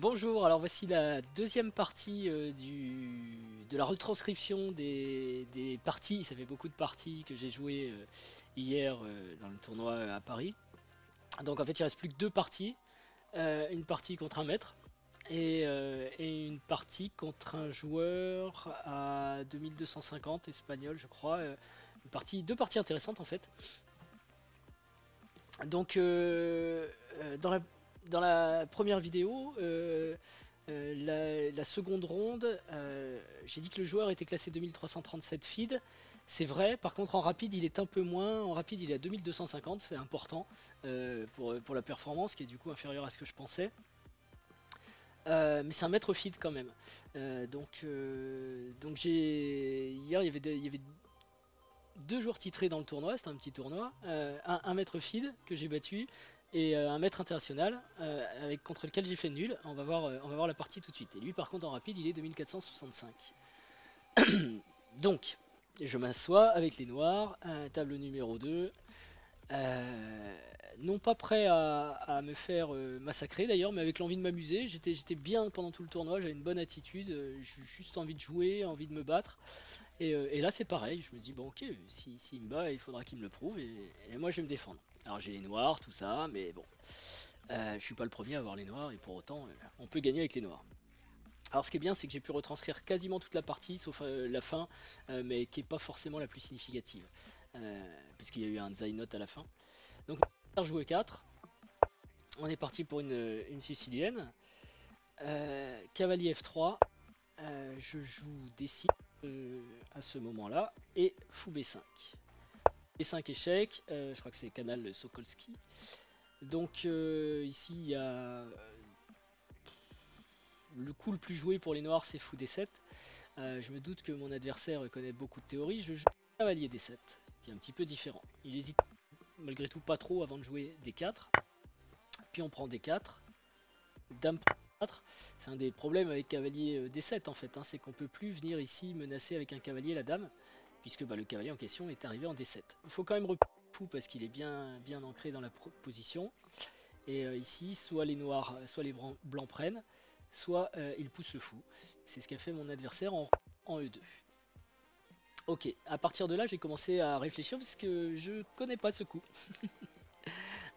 Bonjour, alors voici la deuxième partie de la retranscription des parties. Ça fait beaucoup de parties que j'ai jouées hier dans le tournoi à Paris. Donc en fait il reste plus que deux parties. Une partie contre un maître et une partie contre un joueur à 2250 espagnol je crois. Deux parties intéressantes en fait. Donc dans la première vidéo, la seconde ronde, j'ai dit que le joueur était classé 2337 feed. C'est vrai, par contre en rapide il est un peu moins. En rapide il est à 2250, c'est important pour la performance qui est du coup inférieure à ce que je pensais. Mais c'est un mètre feed quand même. Donc hier il y avait deux joueurs titrés dans le tournoi, c'était un petit tournoi, un maître feed que j'ai battu et un maître international contre lequel j'ai fait nul. On va voir la partie tout de suite. Et lui par contre en rapide il est 2465. Donc je m'assois avec les noirs, table numéro 2. Non pas prêt à me faire massacrer d'ailleurs, mais avec l'envie de m'amuser. J'étais bien pendant tout le tournoi, j'avais une bonne attitude, j'ai juste envie de jouer, envie de me battre. Et là c'est pareil, je me dis bon ok, s'il me bat il faudra qu'il me le prouve et moi je vais me défendre. Alors j'ai les noirs, tout ça, mais bon, je suis pas le premier à avoir les noirs et pour autant on peut gagner avec les noirs. Alors ce qui est bien c'est que j'ai pu retranscrire quasiment toute la partie sauf la fin, mais qui est pas forcément la plus significative, puisqu'il y a eu un Zainot à la fin. Donc on va jouer 4, on est parti pour une sicilienne, cavalier F3, je joue D6 à ce moment-là et fou B5. B5 échec, je crois que c'est canal Sokolski. Donc ici il y a le coup le plus joué pour les noirs c'est fou D7. Je me doute que mon adversaire connaît beaucoup de théories. Je joue cavalier D7 qui est un petit peu différent. Il hésite malgré tout pas trop avant de jouer D4. Puis on prend D4, dame D4. C'est un des problèmes avec cavalier D7 en fait, hein, c'est qu'on peut plus venir ici menacer avec un cavalier la dame, puisque le cavalier en question est arrivé en D7. Il faut quand même repousser fou parce qu'il est bien ancré dans la position. Et ici, soit les noirs, soit les blancs prennent, soit ils poussent le fou. C'est ce qu'a fait mon adversaire en E2. Ok, à partir de là, j'ai commencé à réfléchir parce que je connais pas ce coup.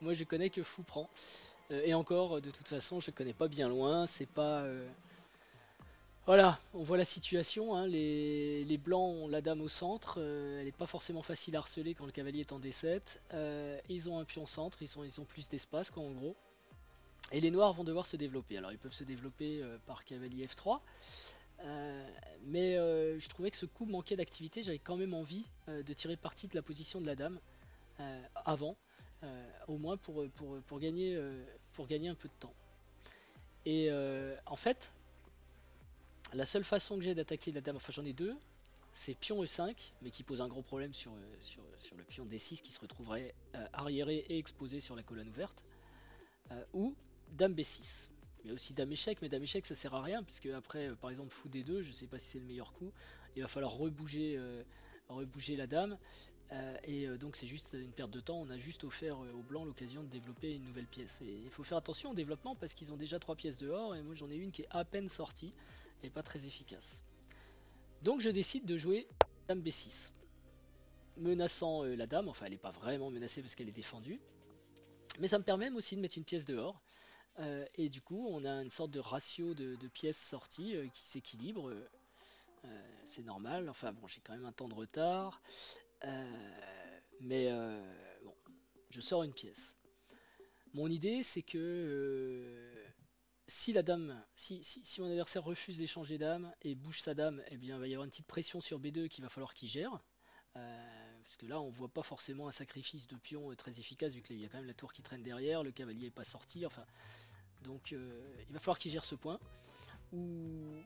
Moi, je connais que fou prend. Et encore, de toute façon, je connais pas bien loin. C'est pas. Voilà, on voit la situation. Hein, les blancs ont la dame au centre. Elle n'est pas forcément facile à harceler quand le cavalier est en D7. Ils ont un pion centre. Ils ont plus d'espace, quoi, en gros. Et les noirs vont devoir se développer. Alors, ils peuvent se développer par cavalier F3. Mais je trouvais que ce coup manquait d'activité. J'avais quand même envie de tirer parti de la position de la dame avant. Au moins pour gagner un peu de temps. Et en fait, la seule façon que j'ai d'attaquer la dame, enfin j'en ai deux, c'est pion E5, mais qui pose un gros problème sur le pion D6 qui se retrouverait arriéré et exposé sur la colonne ouverte, ou dame B6. Il y a aussi dame échec, mais dame échec ça sert à rien, puisque après, par exemple, fou D2, je sais pas si c'est le meilleur coup, il va falloir rebouger la dame, donc c'est juste une perte de temps, on a juste offert aux blancs l'occasion de développer une nouvelle pièce. Et il faut faire attention au développement parce qu'ils ont déjà 3 pièces dehors, et moi j'en ai une qui est à peine sortie, et pas très efficace. Donc je décide de jouer dame B6, menaçant la dame, enfin elle n'est pas vraiment menacée parce qu'elle est défendue, mais ça me permet aussi de mettre une pièce dehors, et du coup on a une sorte de ratio de pièces sorties qui s'équilibre, c'est normal, enfin bon j'ai quand même un temps de retard, mais bon, je sors une pièce. Mon idée c'est que si la dame, si mon adversaire refuse d'échange des dames et bouge sa dame, eh bien il va y avoir une petite pression sur B2 qu'il va falloir qu'il gère. Parce que là on voit pas forcément un sacrifice de pion très efficace vu qu'il y a quand même la tour qui traîne derrière, le cavalier est pas sorti, enfin. Donc il va falloir qu'il gère ce point. Ou,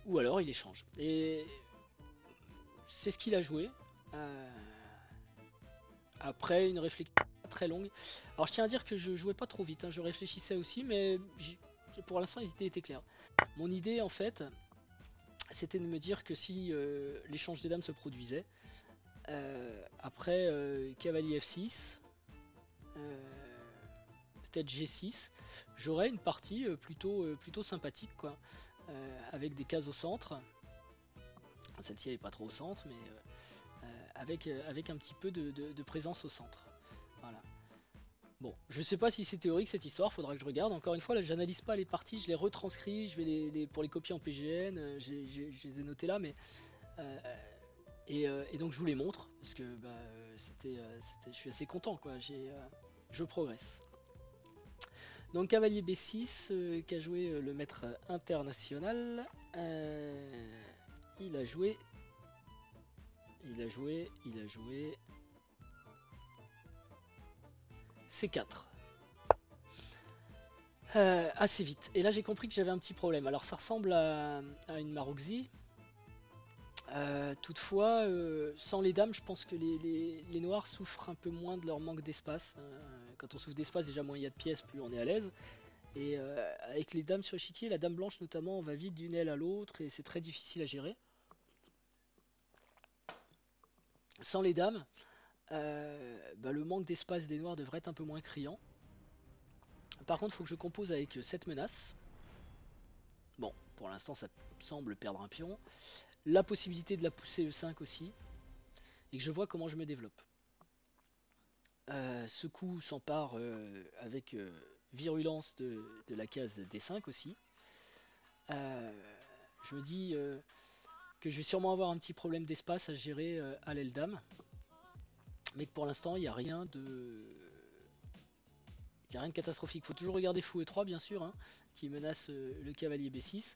ou alors il échange. Et c'est ce qu'il a joué. Euh, Après une réflexion très longue. Alors je tiens à dire que je jouais pas trop vite, hein, je réfléchissais aussi, mais pour l'instant les idées étaient claires. Mon idée en fait, c'était de me dire que si l'échange des dames se produisait, après cavalier F6, peut-être G6, j'aurais une partie plutôt sympathique, quoi, avec des cases au centre. Celle-ci elle est pas trop au centre, mais avec un petit peu de présence au centre. Voilà. Bon, je sais pas si c'est théorique cette histoire, faudra que je regarde. Encore une fois, là, j'analyse pas les parties, je les retranscris, je vais pour les copier en PGN, je les ai notés là, mais et donc je vous les montre parce que bah, je suis assez content, quoi. Je progresse. Donc cavalier B6 qui a joué le maître international. Il a joué. C4. Assez vite. Et là j'ai compris que j'avais un petit problème. Alors ça ressemble à une Maroxy. Toutefois, sans les dames, je pense que les noirs souffrent un peu moins de leur manque d'espace. Quand on souffre d'espace, déjà moins il y a de pièces, plus on est à l'aise. Et avec les dames sur l'échiquier, la dame blanche notamment, on va vite d'une aile à l'autre et c'est très difficile à gérer. Sans les dames, bah, le manque d'espace des noirs devrait être un peu moins criant. Par contre, il faut que je compose avec 7 menaces. Bon, pour l'instant, ça semble perdre un pion. La possibilité de la pousser E5 aussi. Et que je vois comment je me développe. Ce coup s'empare avec virulence de la case D5 aussi. Je me dis que je vais sûrement avoir un petit problème d'espace à gérer à l'aile dame. Mais que pour l'instant, il n'y a rien de. Il n'y a rien de catastrophique. Il faut toujours regarder fou E3 bien sûr, hein, qui menace le cavalier B6.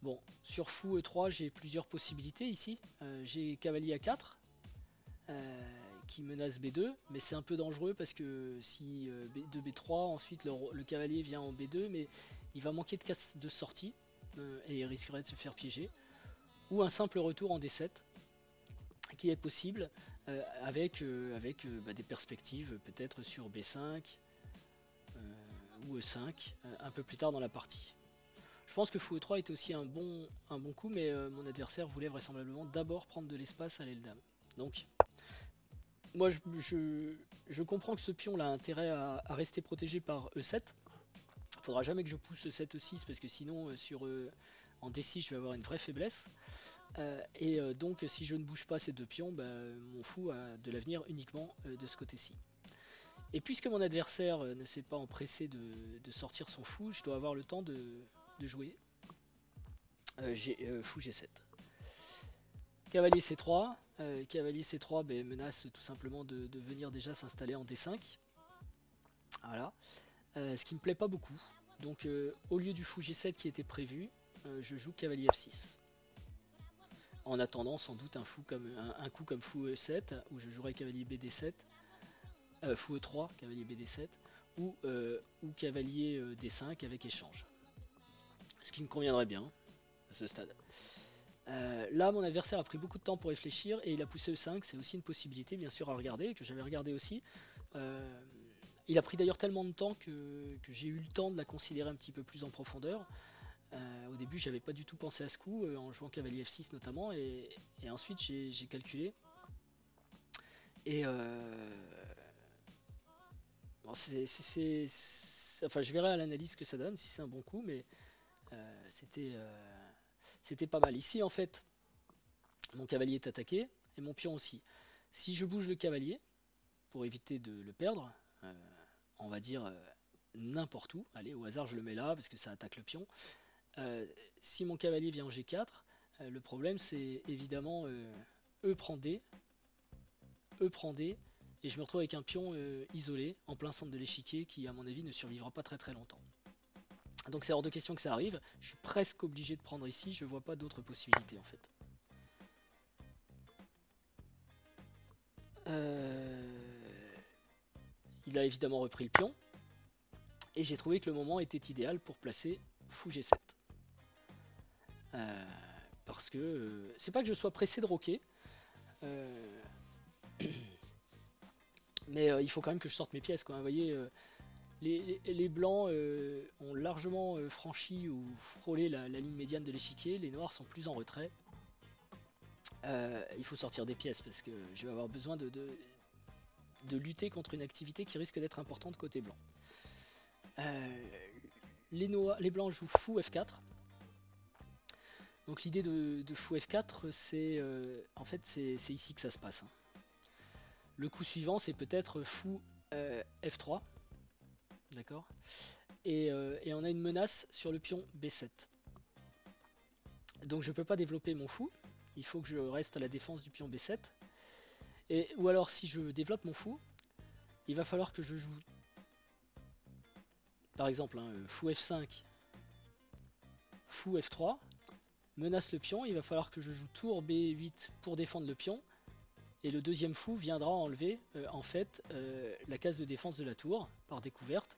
Bon, sur fou E3, j'ai plusieurs possibilités ici. J'ai cavalier A4 qui menace B2, mais c'est un peu dangereux parce que si B2 B3, ensuite le cavalier vient en B2, mais il va manquer de casse de sortie et il risquerait de se faire piéger. Ou un simple retour en D7 qui est possible avec bah, des perspectives peut-être sur B5 ou E5 un peu plus tard dans la partie. Je pense que fou E3 était aussi un bon coup, mais mon adversaire voulait vraisemblablement d'abord prendre de l'espace à l'aile dame. Donc, moi je comprends que ce pion a intérêt à rester protégé par E7. Il faudra jamais que je pousse E7 E6 parce que sinon en D6 je vais avoir une vraie faiblesse. Donc si je ne bouge pas ces deux pions, bah, mon fou a de l'avenir uniquement de ce côté-ci. Et puisque mon adversaire ne s'est pas empressé de sortir son fou, je dois avoir le temps de jouer fou G7. Cavalier C3. Cavalier C3 ben, menace tout simplement de venir déjà s'installer en D5. Voilà. Ce qui me plaît pas beaucoup. Donc au lieu du fou G7 qui était prévu, je joue cavalier F6. En attendant sans doute un coup comme fou E7 où je jouerai cavalier BD7, fou E3, cavalier BD7 ou cavalier D5 avec échange. Ce qui me conviendrait bien à ce stade. Là, mon adversaire a pris beaucoup de temps pour réfléchir et il a poussé E5. C'est aussi une possibilité, bien sûr, à regarder, que j'avais regardé aussi. Il a pris d'ailleurs tellement de temps que j'ai eu le temps de la considérer un petit peu plus en profondeur. Au début, j'avais pas du tout pensé à ce coup, en jouant cavalier F6 notamment, et ensuite j'ai calculé. Et bon, enfin, je verrai à l'analyse ce que ça donne, si c'est un bon coup, mais c'était pas mal. Ici, en fait, mon cavalier est attaqué et mon pion aussi. Si je bouge le cavalier pour éviter de le perdre, on va dire n'importe où, allez au hasard je le mets là parce que ça attaque le pion. Si mon cavalier vient en G4, le problème c'est évidemment E prend D, E prend D, et je me retrouve avec un pion isolé en plein centre de l'échiquier qui à mon avis ne survivra pas très très longtemps. Donc c'est hors de question que ça arrive, je suis presque obligé de prendre ici, je vois pas d'autres possibilités en fait. Il a évidemment repris le pion. Et j'ai trouvé que le moment était idéal pour placer fou G7. Parce que c'est pas que je sois pressé de roquer. Mais il faut quand même que je sorte mes pièces, quoi. Vous voyez, les blancs ont largement franchi ou frôlé la ligne médiane de l'échiquier. Les noirs sont plus en retrait. Il faut sortir des pièces parce que je vais avoir besoin de lutter contre une activité qui risque d'être importante côté blanc. Les blancs jouent fou F4. Donc l'idée de fou F4, c'est en fait c'est ici que ça se passe, hein. Le coup suivant, c'est peut-être fou F3, d'accord, et on a une menace sur le pion B7. Donc je peux pas développer mon fou, il faut que je reste à la défense du pion B7. Ou alors si je développe mon fou, il va falloir que je joue, par exemple, hein, fou F5, fou F3, menace le pion, il va falloir que je joue tour B8 pour défendre le pion, et le deuxième fou viendra enlever en fait la case de défense de la tour par découverte.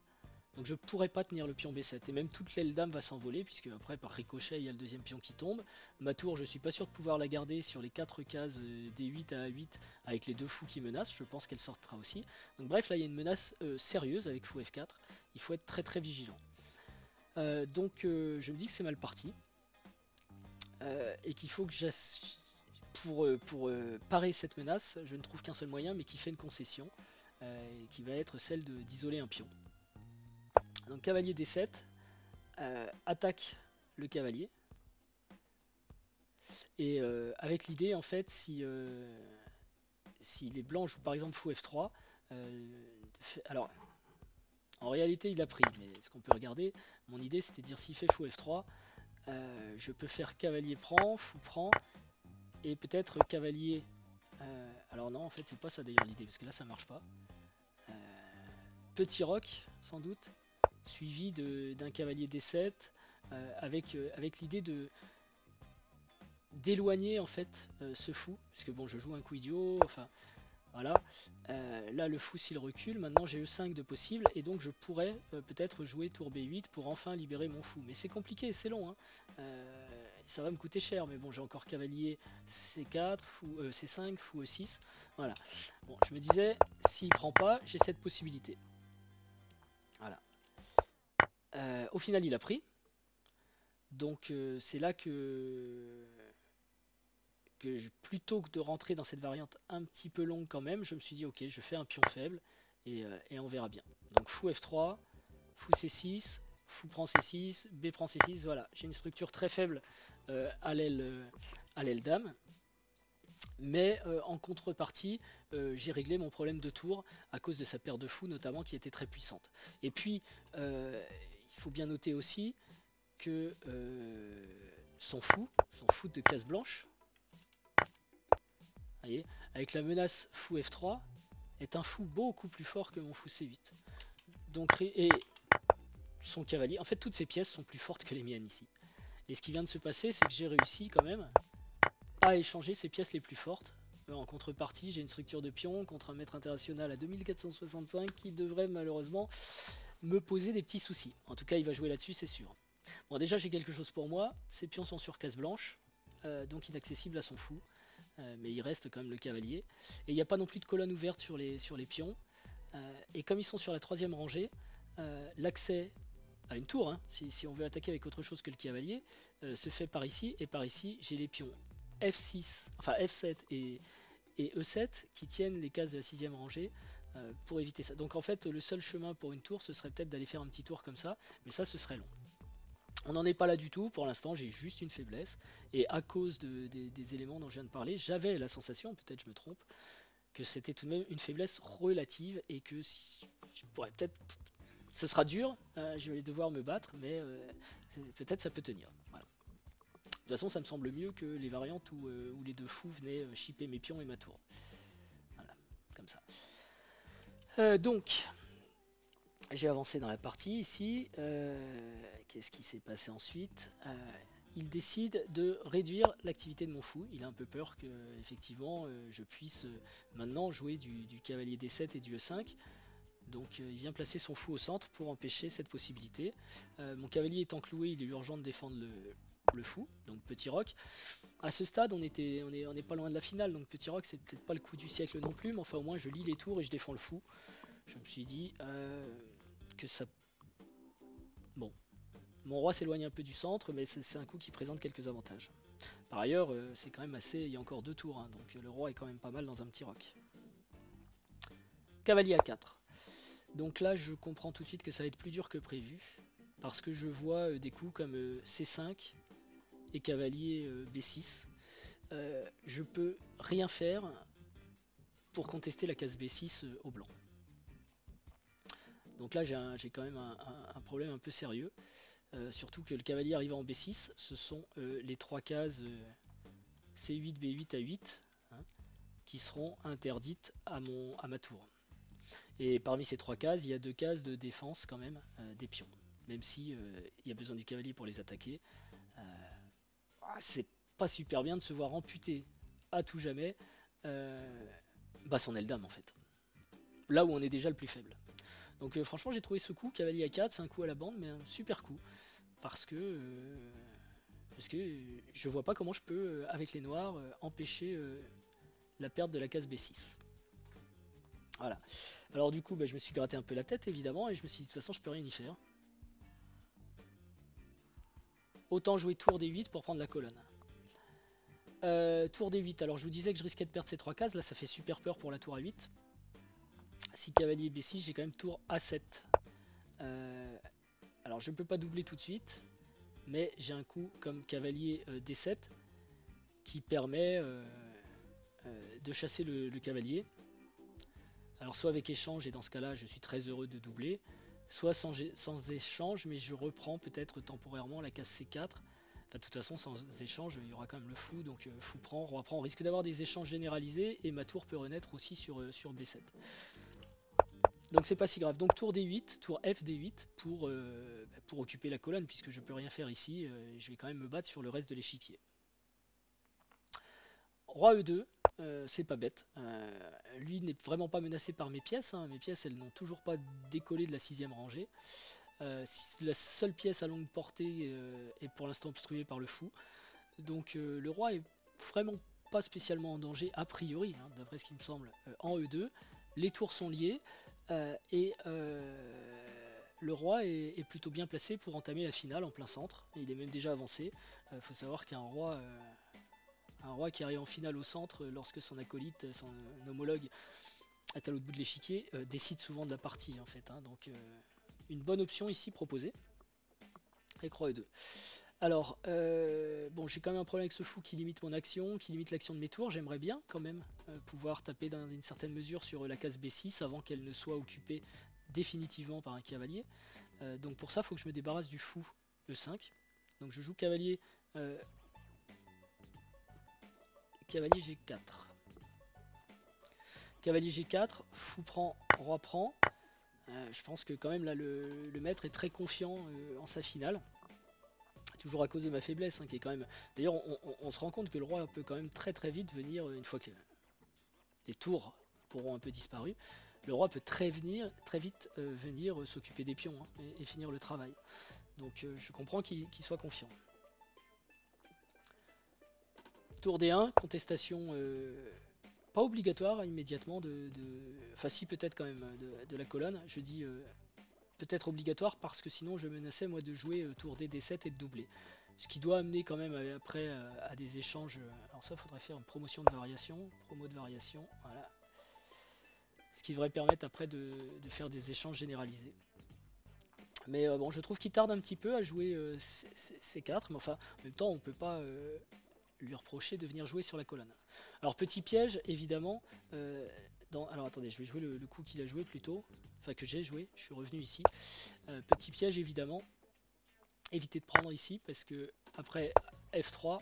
Donc je pourrais pas tenir le pion B7, et même toute l'aile dame va s'envoler, puisque après par ricochet il y a le deuxième pion qui tombe. Ma tour, je suis pas sûr de pouvoir la garder sur les 4 cases D8 à A8 avec les deux fous qui menacent, je pense qu'elle sortira aussi. Donc bref, là il y a une menace sérieuse avec fou F4, il faut être très très vigilant. Donc je me dis que c'est mal parti, et qu'il faut que pour parer cette menace, je ne trouve qu'un seul moyen, mais qui fait une concession, qui va être celle d'isoler un pion. Donc cavalier D7, attaque le cavalier, et avec l'idée en fait si les blancs jouent par exemple fou F3, alors en réalité il a pris, mais ce qu'on peut regarder, mon idée c'était de dire s'il fait fou F3, je peux faire cavalier prend, fou prend, et peut-être cavalier, alors non en fait c'est pas ça d'ailleurs l'idée, parce que là ça marche pas, petit roc sans doute, suivi d'un cavalier D7, avec l'idée d'éloigner en fait ce fou, parce que bon je joue un coup idiot, enfin voilà, là le fou s'il recule, maintenant j'ai E5 de possible, et donc je pourrais peut-être jouer tour B8 pour enfin libérer mon fou, mais c'est compliqué, c'est long, hein. Ça va me coûter cher, mais bon j'ai encore cavalier C4, fou C5, fou E6, voilà. Bon je me disais, s'il prend pas, j'ai cette possibilité. Voilà. Au final il a pris, donc c'est là plutôt que de rentrer dans cette variante un petit peu longue quand même, je me suis dit ok, je fais un pion faible et on verra bien. Donc fou F3, fou C6, fou prend C6, B prend C6, voilà. J'ai une structure très faible à l'aile dame, mais en contrepartie, j'ai réglé mon problème de tour à cause de sa paire de fous notamment qui était très puissante. Et puis, il faut bien noter aussi que son fou de case blanche, voyez, avec la menace fou F3, est un fou beaucoup plus fort que mon fou C8. Donc, et son cavalier, en fait toutes ces pièces sont plus fortes que les miennes ici. Et ce qui vient de se passer, c'est que j'ai réussi quand même à échanger ces pièces les plus fortes. En contrepartie, j'ai une structure de pion contre un maître international à 2465 qui devrait malheureusement me poser des petits soucis. En tout cas, il va jouer là-dessus, c'est sûr. Bon, déjà, j'ai quelque chose pour moi. Ces pions sont sur case blanche, donc inaccessibles à son fou. Mais il reste quand même le cavalier. Et il n'y a pas non plus de colonne ouverte sur les pions. Et comme ils sont sur la troisième rangée, l'accès à une tour, hein, si on veut attaquer avec autre chose que le cavalier, se fait par ici. Et par ici, j'ai les pions F6, enfin F7 et E7 qui tiennent les cases de la sixième rangée pour éviter ça. Donc en fait, le seul chemin pour une tour, ce serait peut-être d'aller faire un petit tour comme ça, mais ça, ce serait long. On n'en est pas là du tout, pour l'instant j'ai juste une faiblesse, et à cause des éléments dont je viens de parler, j'avais la sensation, peut-être je me trompe, que c'était tout de même une faiblesse relative, et que je pourrais peut-être, ce sera dur, je vais devoir me battre, mais peut-être ça peut tenir. Voilà. De toute façon ça me semble mieux que les variantes où les deux fous venaient shipper mes pions et ma tour. Voilà, comme ça. Donc, j'ai avancé dans la partie ici. Qu'est-ce qui s'est passé ensuite? Il décide de réduire l'activité de mon fou. Il a un peu peur que effectivement je puisse maintenant jouer du cavalier D7 et du E5. Donc il vient placer son fou au centre pour empêcher cette possibilité. Mon cavalier étant cloué, il est urgent de défendre le fou, donc petit roc. À ce stade, on est pas loin de la finale, donc petit roc c'est peut-être pas le coup du siècle non plus, mais enfin au moins je lis les tours et je défends le fou. Je me suis dit que ça... Bon, mon roi s'éloigne un peu du centre, mais c'est un coup qui présente quelques avantages. Par ailleurs, c'est quand même assez... Il y a encore deux tours, hein, donc le roi est quand même pas mal dans un petit roc. Cavalier A4. Donc là, je comprends tout de suite que ça va être plus dur que prévu. Parce que je vois des coups comme C5 et cavalier B6. Je peux rien faire pour contester la case B6 au blanc. Donc là, j'ai quand même un problème un peu sérieux. Surtout que le cavalier arrivant en B6, ce sont les trois cases C8, B8 à 8 hein, qui seront interdites à ma tour. Et parmi ces trois cases, il y a deux cases de défense quand même des pions. Même si il y a besoin du cavalier pour les attaquer, c'est pas super bien de se voir amputer à tout jamais son Eldam en fait. Là où on est déjà le plus faible. Donc franchement j'ai trouvé ce coup, cavalier A4, c'est un coup à la bande, mais un super coup. Parce que je vois pas comment je peux, avec les noirs, empêcher la perte de la case B6. Voilà. Alors du coup, je me suis gratté un peu la tête, évidemment, et je me suis dit, de toute façon, je peux rien y faire. Autant jouer tour D8 pour prendre la colonne. Tour D8, alors je vous disais que je risquais de perdre ces trois cases, là ça fait super peur pour la tour A8. Si cavalier B6, j'ai quand même tour A7. Alors je ne peux pas doubler tout de suite, mais j'ai un coup comme cavalier D7 qui permet de chasser le cavalier. Alors soit avec échange, et dans ce cas-là je suis très heureux de doubler, soit sans échange, mais je reprends peut-être temporairement la case C4. Enfin, de toute façon, sans échange, il y aura quand même le fou, donc fou prend, roi prend. On risque d'avoir des échanges généralisés, et ma tour peut renaître aussi sur B7. Donc c'est pas si grave. Donc tour D8, tour F D8 pour occuper la colonne, puisque je peux rien faire ici, je vais quand même me battre sur le reste de l'échiquier. Roi E2, c'est pas bête. Lui n'est vraiment pas menacé par mes pièces. Mes pièces, elles n'ont toujours pas décollé de la 6ème rangée. La seule pièce à longue portée est pour l'instant obstruée par le fou. Donc le roi est vraiment pas spécialement en danger, a priori, d'après ce qui me semble, en E2. Les tours sont liées et le roi est plutôt bien placé pour entamer la finale en plein centre. Il est même déjà avancé. Il faut savoir qu'un roi qui arrive en finale au centre lorsque son acolyte, son homologue est à l'autre bout de l'échiquier, décide souvent de la partie en fait. Donc une bonne option ici proposée avec roi E2. Alors, bon, j'ai quand même un problème avec ce fou qui limite mon action, qui limite l'action de mes tours. J'aimerais bien quand même pouvoir taper dans une certaine mesure sur la case B6 avant qu'elle ne soit occupée définitivement par un cavalier. Donc pour ça, il faut que je me débarrasse du fou E5. Donc je joue cavalier G4. Cavalier G4, fou prend, roi prend. Je pense que quand même là le maître est très confiant en sa finale. Toujours à cause de ma faiblesse, qui est quand même. D'ailleurs, on se rend compte que le roi peut quand même très très vite venir, une fois que les tours auront un peu disparu, le roi peut très vite venir s'occuper des pions et finir le travail. Donc je comprends qu'il soit confiant. Tour D1, contestation pas obligatoire immédiatement enfin si peut-être quand même de la colonne. Je dis peut-être obligatoire parce que sinon je menaçais moi de jouer tour D, D7 et de doubler. Ce qui doit amener quand même après à des échanges. Alors ça, il faudrait faire une promotion de variation, promo de variation, voilà. Ce qui devrait permettre après de faire des échanges généralisés. Mais bon, je trouve qu'il tarde un petit peu à jouer C4, mais enfin, en même temps, on ne peut pas lui reprocher de venir jouer sur la colonne. Alors petit piège, évidemment. Alors attendez, je vais jouer le coup qu'il a joué plutôt. Enfin que j'ai joué, je suis revenu ici. Petit piège, évidemment. Éviter de prendre ici, parce que après F3,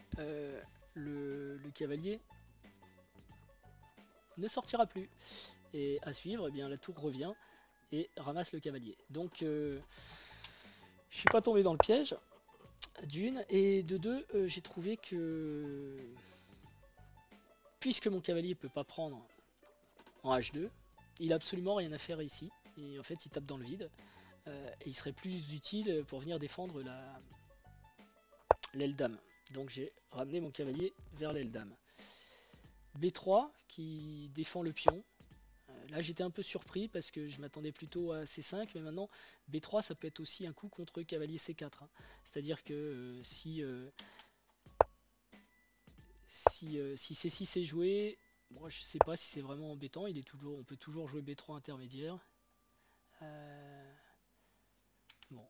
le cavalier ne sortira plus. Et à suivre, eh bien, la tour revient et ramasse le cavalier. Donc je suis pas tombé dans le piège, d'une, et de deux, j'ai trouvé que puisque mon cavalier peut pas prendre en H2, il a absolument rien à faire ici. Et en fait, il tape dans le vide. Et il serait plus utile pour venir défendre l'aile dame. Donc j'ai ramené mon cavalier vers l'aile dame. B3 qui défend le pion. Là j'étais un peu surpris parce que je m'attendais plutôt à C5, mais maintenant B3 ça peut être aussi un coup contre cavalier C4. C'est-à-dire que si C6 est joué, moi je sais pas si c'est vraiment embêtant, on peut toujours jouer B3 intermédiaire. Bon,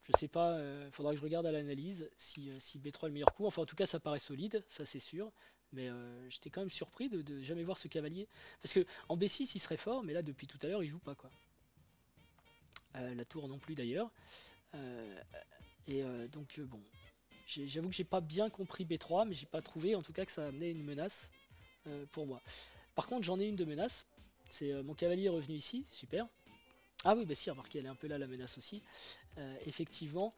je sais pas, faudra que je regarde à l'analyse si B3 est le meilleur coup. Enfin, en tout cas, ça paraît solide, ça c'est sûr. Mais j'étais quand même surpris de jamais voir ce cavalier. Parce que en B6, il serait fort, mais là, depuis tout à l'heure, il joue pas, quoi. La tour non plus, d'ailleurs. Euh, donc, bon. J'avoue que j'ai pas bien compris B3, mais j'ai pas trouvé, en tout cas, que ça amenait une menace pour moi. Par contre, j'en ai une de menace. C'est mon cavalier est revenu ici, super. Ah oui, bah si, remarquez, elle est un peu là, la menace aussi. Effectivement,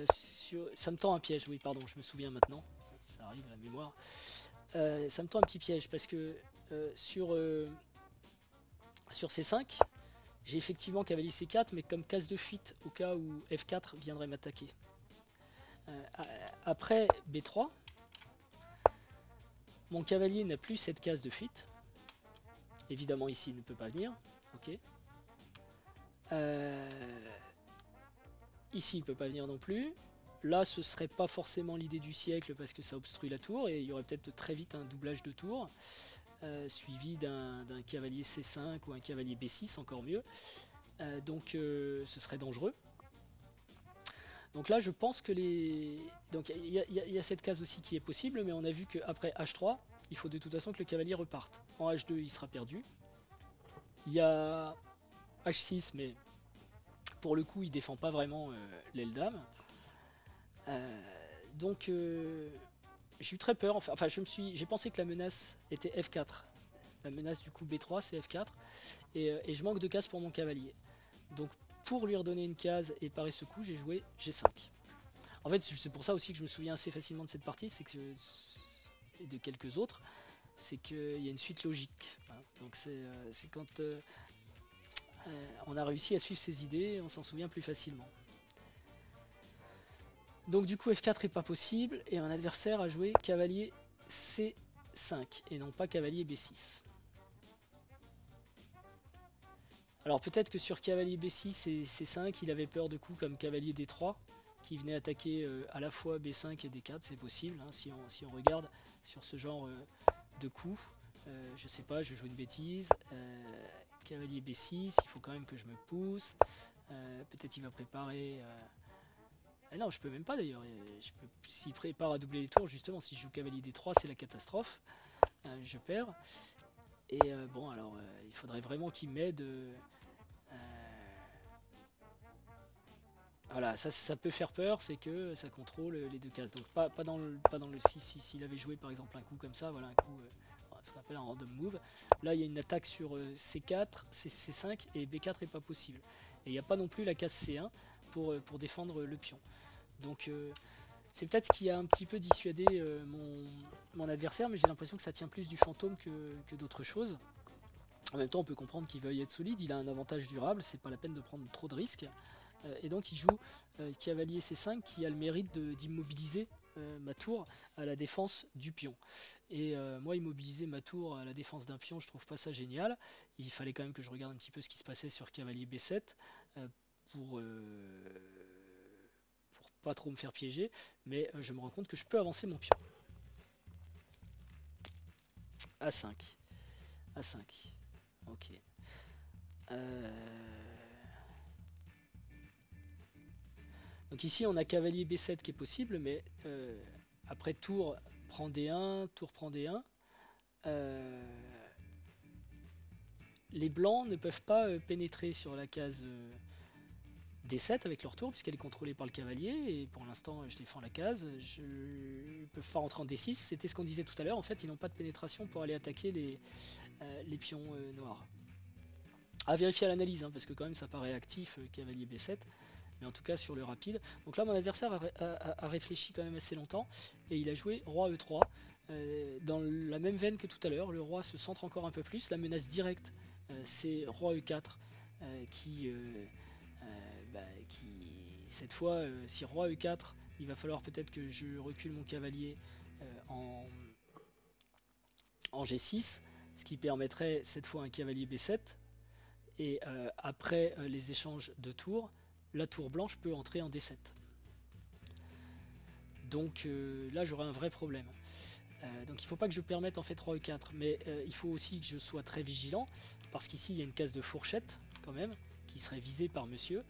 ça me tend un piège, oui, pardon, je me souviens maintenant. Ça arrive à la mémoire. Ça me tend un petit piège parce que sur C5, j'ai effectivement cavalier C4, mais comme case de fuite au cas où F4 viendrait m'attaquer. Après B3, mon cavalier n'a plus cette case de fuite. Évidemment, ici, il ne peut pas venir. Ok. Ici, il ne peut pas venir non plus. Là, ce serait pas forcément l'idée du siècle parce que ça obstrue la tour et il y aurait peut-être très vite un doublage de tour suivi d'un cavalier C5 ou un cavalier B6, encore mieux. Donc, ce serait dangereux. Donc là, je pense que les... Donc, il y a cette case aussi qui est possible, mais on a vu qu'après H3, il faut de toute façon que le cavalier reparte. En H2, il sera perdu. Il y a H6, mais pour le coup, il défend pas vraiment l'aile dame. Donc, j'ai eu très peur. Enfin, j'ai pensé que la menace était F4. La menace du coup B3, c'est F4. Et je manque de cases pour mon cavalier. Donc, pour lui redonner une case et parer ce coup, j'ai joué G5. En fait, c'est pour ça aussi que je me souviens assez facilement de cette partie, c'est que et de quelques autres, c'est qu'il y a une suite logique. Voilà. Donc c'est quand on a réussi à suivre ses idées, on s'en souvient plus facilement. Donc du coup F4 est pas possible, et un adversaire a joué cavalier C5, et non pas cavalier B6. Alors peut-être que sur cavalier B6 et C5, il avait peur de coups comme cavalier D3, qui venait attaquer à la fois B5 et D4, c'est possible, hein, si on regarde sur ce genre de coups. Je sais pas, je joue une bêtise. Cavalier B6, il faut quand même que je me pousse. Peut-être il va préparer... Ah non, je peux même pas d'ailleurs. S'il prépare à doubler les tours, justement, si je joue cavalier D3, c'est la catastrophe. Je perds. Et bon, alors, il faudrait vraiment qu'il m'aide. Voilà, ça peut faire peur, c'est que ça contrôle les deux cases. Donc pas dans le 6, s'il avait joué par exemple un coup comme ça, voilà un coup, ce qu'on appelle un random move. Là il y a une attaque sur C4, C5 et B4 est pas possible. Et il n'y a pas non plus la case C1 pour défendre le pion. Donc c'est peut-être ce qui a un petit peu dissuadé mon adversaire, mais j'ai l'impression que ça tient plus du fantôme que d'autres choses. En même temps on peut comprendre qu'il veuille être solide, il a un avantage durable, c'est pas la peine de prendre trop de risques. Et donc il joue cavalier C5 qui a le mérite d'immobiliser ma tour à la défense du pion. Et moi immobiliser ma tour à la défense d'un pion, je trouve pas ça génial. Il fallait quand même que je regarde un petit peu ce qui se passait sur cavalier B7 euh, pour, pour pas trop me faire piéger, mais je me rends compte que je peux avancer mon pion. A5. A5. Ok. Donc ici on a cavalier B7 qui est possible, mais après tour prend D1, tour prend D1. Les blancs ne peuvent pas pénétrer sur la case D7 avec leur tour puisqu'elle est contrôlée par le cavalier et pour l'instant je défends la case. Ils ne peuvent pas rentrer en D6, c'était ce qu'on disait tout à l'heure, en fait ils n'ont pas de pénétration pour aller attaquer les pions noirs. À vérifier à l'analyse hein, parce que quand même ça paraît actif cavalier B7. Mais en tout cas sur le rapide. Donc là mon adversaire a réfléchi quand même assez longtemps et il a joué roi E3 dans la même veine que tout à l'heure. Le roi se centre encore un peu plus. La menace directe c'est roi E4 qui cette fois si roi E4 il va falloir peut-être que je recule mon cavalier en G6 ce qui permettrait cette fois un cavalier B7 et après les échanges de tours la tour blanche peut entrer en D7. Donc là j'aurai un vrai problème. Donc il ne faut pas que je permette en fait 3 E4, mais il faut aussi que je sois très vigilant, parce qu'ici il y a une case de fourchette quand même, qui serait visé par monsieur.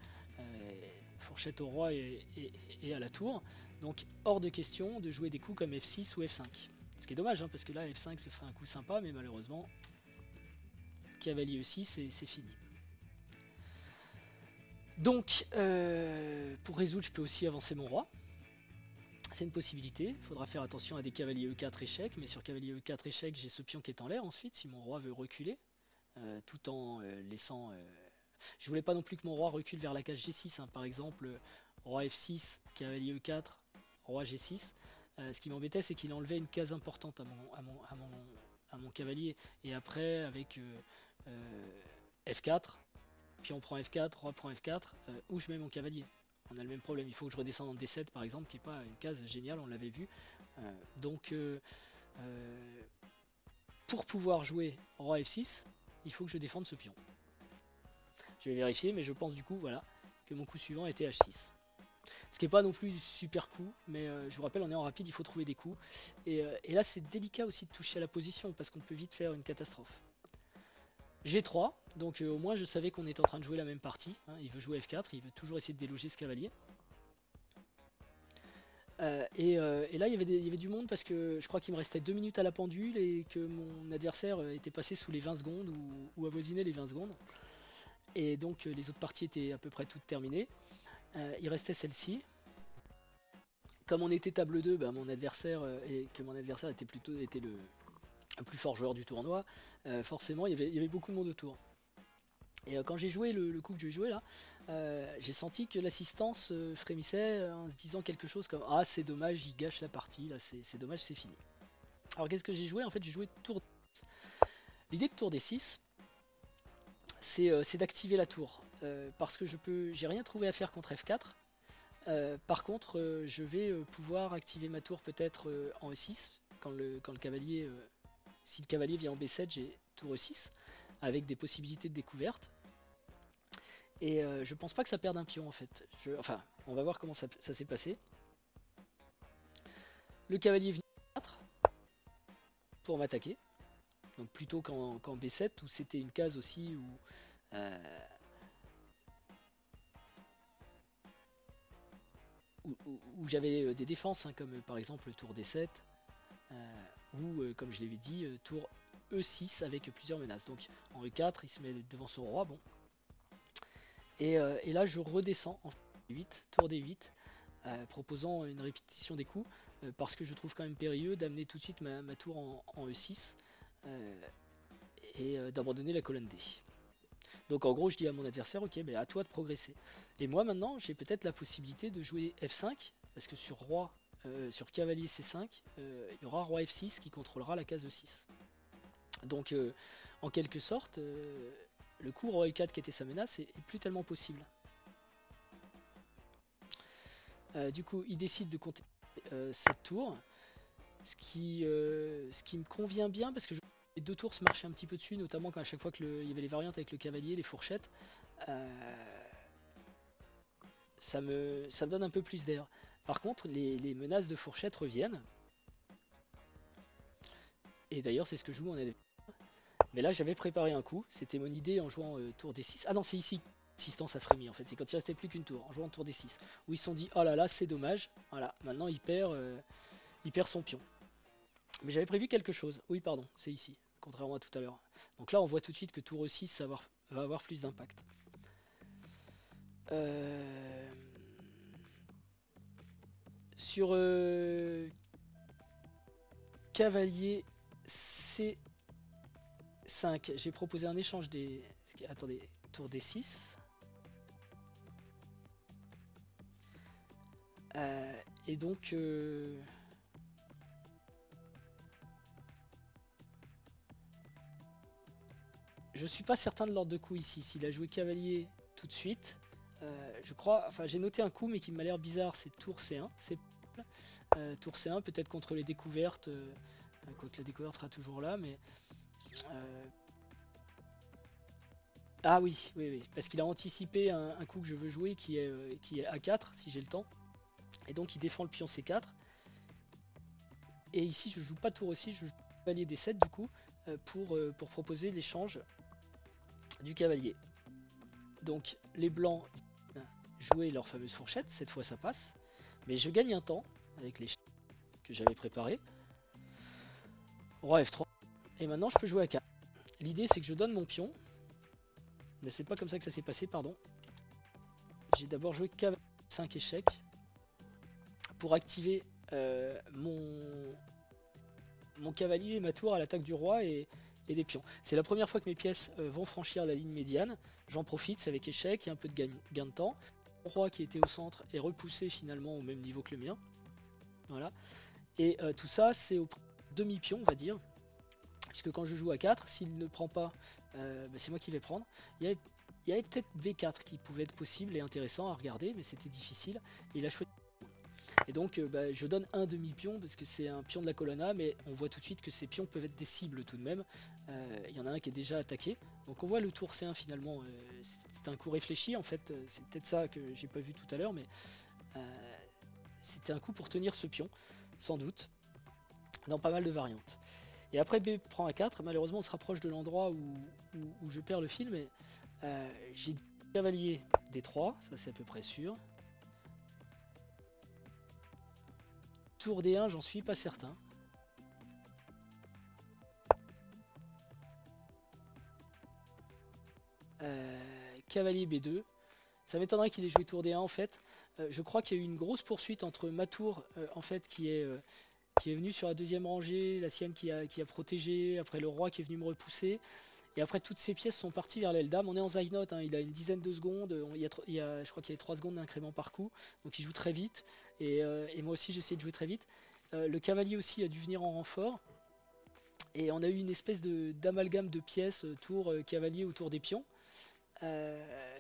Fourchette au roi et à la tour. Donc hors de question de jouer des coups comme F6 ou F5. Ce qui est dommage, hein, parce que là F5 ce serait un coup sympa, mais malheureusement cavalier E6 et c'est fini. Donc pour résoudre, je peux aussi avancer mon roi. C'est une possibilité, il faudra faire attention à des cavaliers E4 échec, mais sur cavalier E4 échec, j'ai ce pion qui est en l'air ensuite, si mon roi veut reculer, tout en laissant... Je voulais pas non plus que mon roi recule vers la case G6, hein. Par exemple, roi F6, cavalier E4, roi G6. Ce qui m'embêtait, c'est qu'il enlevait une case importante à mon cavalier. Et après, avec F4, puis on prend F4, roi prend F4, où je mets mon cavalier. On a le même problème, il faut que je redescende en D7 par exemple, qui n'est pas une case géniale, on l'avait vu. Donc pour pouvoir jouer roi F6, il faut que je défende ce pion. Je vais vérifier, mais je pense du coup, voilà, que mon coup suivant était H6. Ce qui n'est pas non plus super coup, mais je vous rappelle, on est en rapide, il faut trouver des coups. Et là, c'est délicat aussi de toucher à la position, parce qu'on peut vite faire une catastrophe. G3, donc au moins je savais qu'on était en train de jouer la même partie. Hein. Il veut jouer F4, il veut toujours essayer de déloger ce cavalier. Et là, il y avait du monde parce que je crois qu'il me restait 2 minutes à la pendule et que mon adversaire était passé sous les 20 secondes ou avoisinait les 20 secondes. Et donc les autres parties étaient à peu près toutes terminées. Il restait celle-ci. Comme on était table 2, bah, mon adversaire était le plus fort joueur du tournoi, forcément il y avait beaucoup de monde autour. Et quand j'ai joué le coup que j'ai joué là, j'ai senti que l'assistance frémissait en se disant quelque chose comme ah c'est dommage, il gâche la partie, là c'est dommage, c'est fini. Alors qu'est-ce que j'ai joué? En fait j'ai joué tour. L'idée de tour D6, c'est d'activer la tour. Parce que j'ai rien trouvé à faire contre F4. Par contre, je vais pouvoir activer ma tour peut-être en E6, quand le cavalier, si le cavalier vient en B7, j'ai tour E6, avec des possibilités de découverte. Et je pense pas que ça perde un pion en fait. Enfin, on va voir comment ça s'est passé. Le cavalier est venu à 4 pour m'attaquer. Donc plutôt qu'en B7, où c'était une case aussi où j'avais des défenses, hein, comme par exemple le tour D7, ou comme je l'avais dit, tour E6 avec plusieurs menaces. Donc en E4, il se met devant son roi, bon. Et là, je redescends en D8, tour D8, proposant une répétition des coups, parce que je trouve quand même périlleux d'amener tout de suite ma tour en E6 et d'abandonner la colonne D. Donc en gros, je dis à mon adversaire, ok, mais à toi de progresser. Et moi maintenant, j'ai peut-être la possibilité de jouer F5, parce que sur cavalier C5, il y aura roi F6 qui contrôlera la case E6. Donc en quelque sorte, le coup roi E4 qui était sa menace est plus tellement possible. Du coup, il décide de compter cette tour, ce qui me convient bien parce que les deux tours se marchaient un petit peu dessus, notamment quand à chaque fois qu'il y avait les variantes avec le cavalier, les fourchettes. Ça me donne un peu plus d'air. Par contre, les menaces de fourchette reviennent. Et d'ailleurs, c'est ce que je joue mon adversaire. Mais là, j'avais préparé un coup. C'était mon idée en jouant tour D6. Ah non, c'est ici. L'assistance a frémi en fait. C'est quand il restait plus qu'une tour en jouant tour D6. Où ils se sont dit, oh là là, c'est dommage. Voilà, maintenant il perd son pion. Mais j'avais prévu quelque chose. Oui, pardon, c'est ici. Contrairement à tout à l'heure. Donc là, on voit tout de suite que tour E6 va avoir plus d'impact. Sur cavalier C5, j'ai proposé un échange des... Attendez, tour D6. Et donc... je suis pas certain de l'ordre de coup ici. S'il a joué cavalier tout de suite, je crois... Enfin, j'ai noté un coup, mais qui m'a l'air bizarre, c'est tour C1. Tour C1, peut-être contre les découvertes, quoique la découverte sera toujours là, mais... Ah oui, parce qu'il a anticipé un coup que je veux jouer qui est A4, si j'ai le temps. Et donc il défend le pion C4. Et ici, je joue pas tour aussi, je joue cavalier D7 du coup, pour proposer l'échange du cavalier. Donc les blancs jouer leur fameuse fourchette, cette fois ça passe. Mais je gagne un temps avec les que j'avais préparés. Roi F3. Et maintenant je peux jouer à 4. L'idée c'est que je donne mon pion. Mais c'est pas comme ça que ça s'est passé, pardon. J'ai d'abord joué cavalier 5 échecs pour activer mon cavalier et ma tour à l'attaque du roi et des pions. C'est la première fois que mes pièces vont franchir la ligne médiane. J'en profite, c'est avec échec, il y a un peu de gain de temps. Mon roi qui était au centre est repoussé finalement au même niveau que le mien. Voilà. Et tout ça, c'est au demi-pion, on va dire. Puisque quand je joue à 4, s'il ne prend pas, c'est moi qui vais prendre. Il y avait peut-être B4 qui pouvait être possible et intéressant à regarder, mais c'était difficile. Et il a choisi. Et donc je donne un demi-pion parce que c'est un pion de la colonna, mais on voit tout de suite que ces pions peuvent être des cibles tout de même. Il y en a un qui est déjà attaqué. Donc on voit le tour C1 finalement, c'est un coup réfléchi en fait, c'est peut-être ça que j'ai pas vu tout à l'heure, mais c'était un coup pour tenir ce pion, sans doute, dans pas mal de variantes. Et après B prend A4, malheureusement on se rapproche de l'endroit où je perds le fil, mais j'ai cavalier D3, ça c'est à peu près sûr. Tour D1, j'en suis pas certain. Cavalier B2. Ça m'étonnerait qu'il ait joué tour D1 en fait. Je crois qu'il y a eu une grosse poursuite entre ma tour en fait qui est venu sur la deuxième rangée, la sienne qui a protégé, après le roi qui est venu me repousser. Et après toutes ces pièces sont parties vers l'aile dame. On est en Zai note, hein, il a une dizaine de secondes, je crois qu'il y a 3 secondes d'incrément par coup, donc il joue très vite. Et moi aussi j'essaie de jouer très vite. Le cavalier aussi a dû venir en renfort. Et on a eu une espèce d'amalgame de pièces, tour cavalier autour des pions.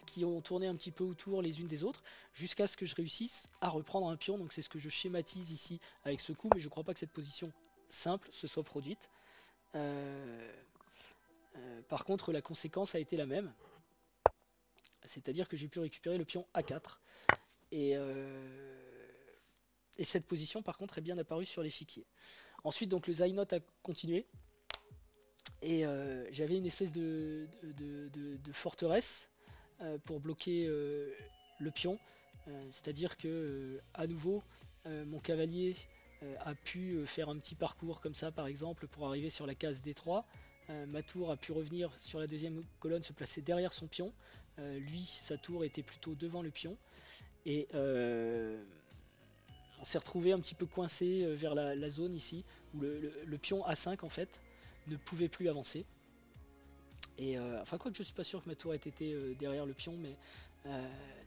Qui ont tourné un petit peu autour les unes des autres, jusqu'à ce que je réussisse à reprendre un pion. Donc c'est ce que je schématise ici avec ce coup, mais je ne crois pas que cette position simple se soit produite. Par contre, la conséquence a été la même, c'est-à-dire que j'ai pu récupérer le pion A4. Et cette position, par contre, est bien apparue sur l'échiquier. Ensuite, donc le Zai note a continué. Et j'avais une espèce de forteresse pour bloquer le pion. C'est-à-dire que à nouveau, mon cavalier a pu faire un petit parcours comme ça par exemple pour arriver sur la case D3. Ma tour a pu revenir sur la deuxième colonne, se placer derrière son pion. Lui, sa tour était plutôt devant le pion. Et on s'est retrouvé un petit peu coincé vers la zone ici, où le pion A5 en fait ne pouvait plus avancer. Et enfin quoi que je suis pas sûr que ma tour ait été derrière le pion, mais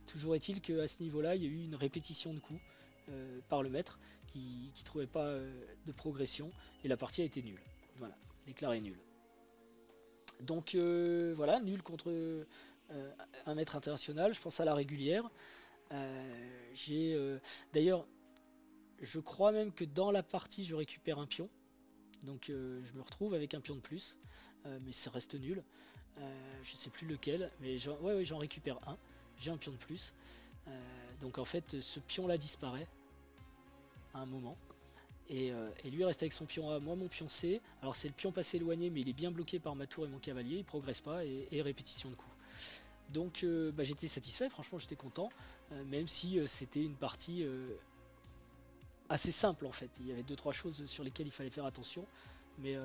toujours est-il qu'à ce niveau-là, il y a eu une répétition de coups par le maître qui trouvait pas de progression et la partie a été nulle. Voilà, déclarée nulle. Donc voilà, nul contre un maître international. Je pense à la régulière. J'ai d'ailleurs, je crois même que dans la partie, je récupère un pion. Donc je me retrouve avec un pion de plus, mais ça reste nul. Je sais plus lequel, mais ouais, j'en récupère un. J'ai un pion de plus. Donc en fait, ce pion-là disparaît à un moment. Et lui reste avec son pion A, moi mon pion C. Alors c'est le pion passé éloigné, mais il est bien bloqué par ma tour et mon cavalier. Il progresse pas et répétition de coups. Donc j'étais satisfait, franchement j'étais content, même si c'était une partie assez simple en fait. Il y avait 2-3 choses sur lesquelles il fallait faire attention, mais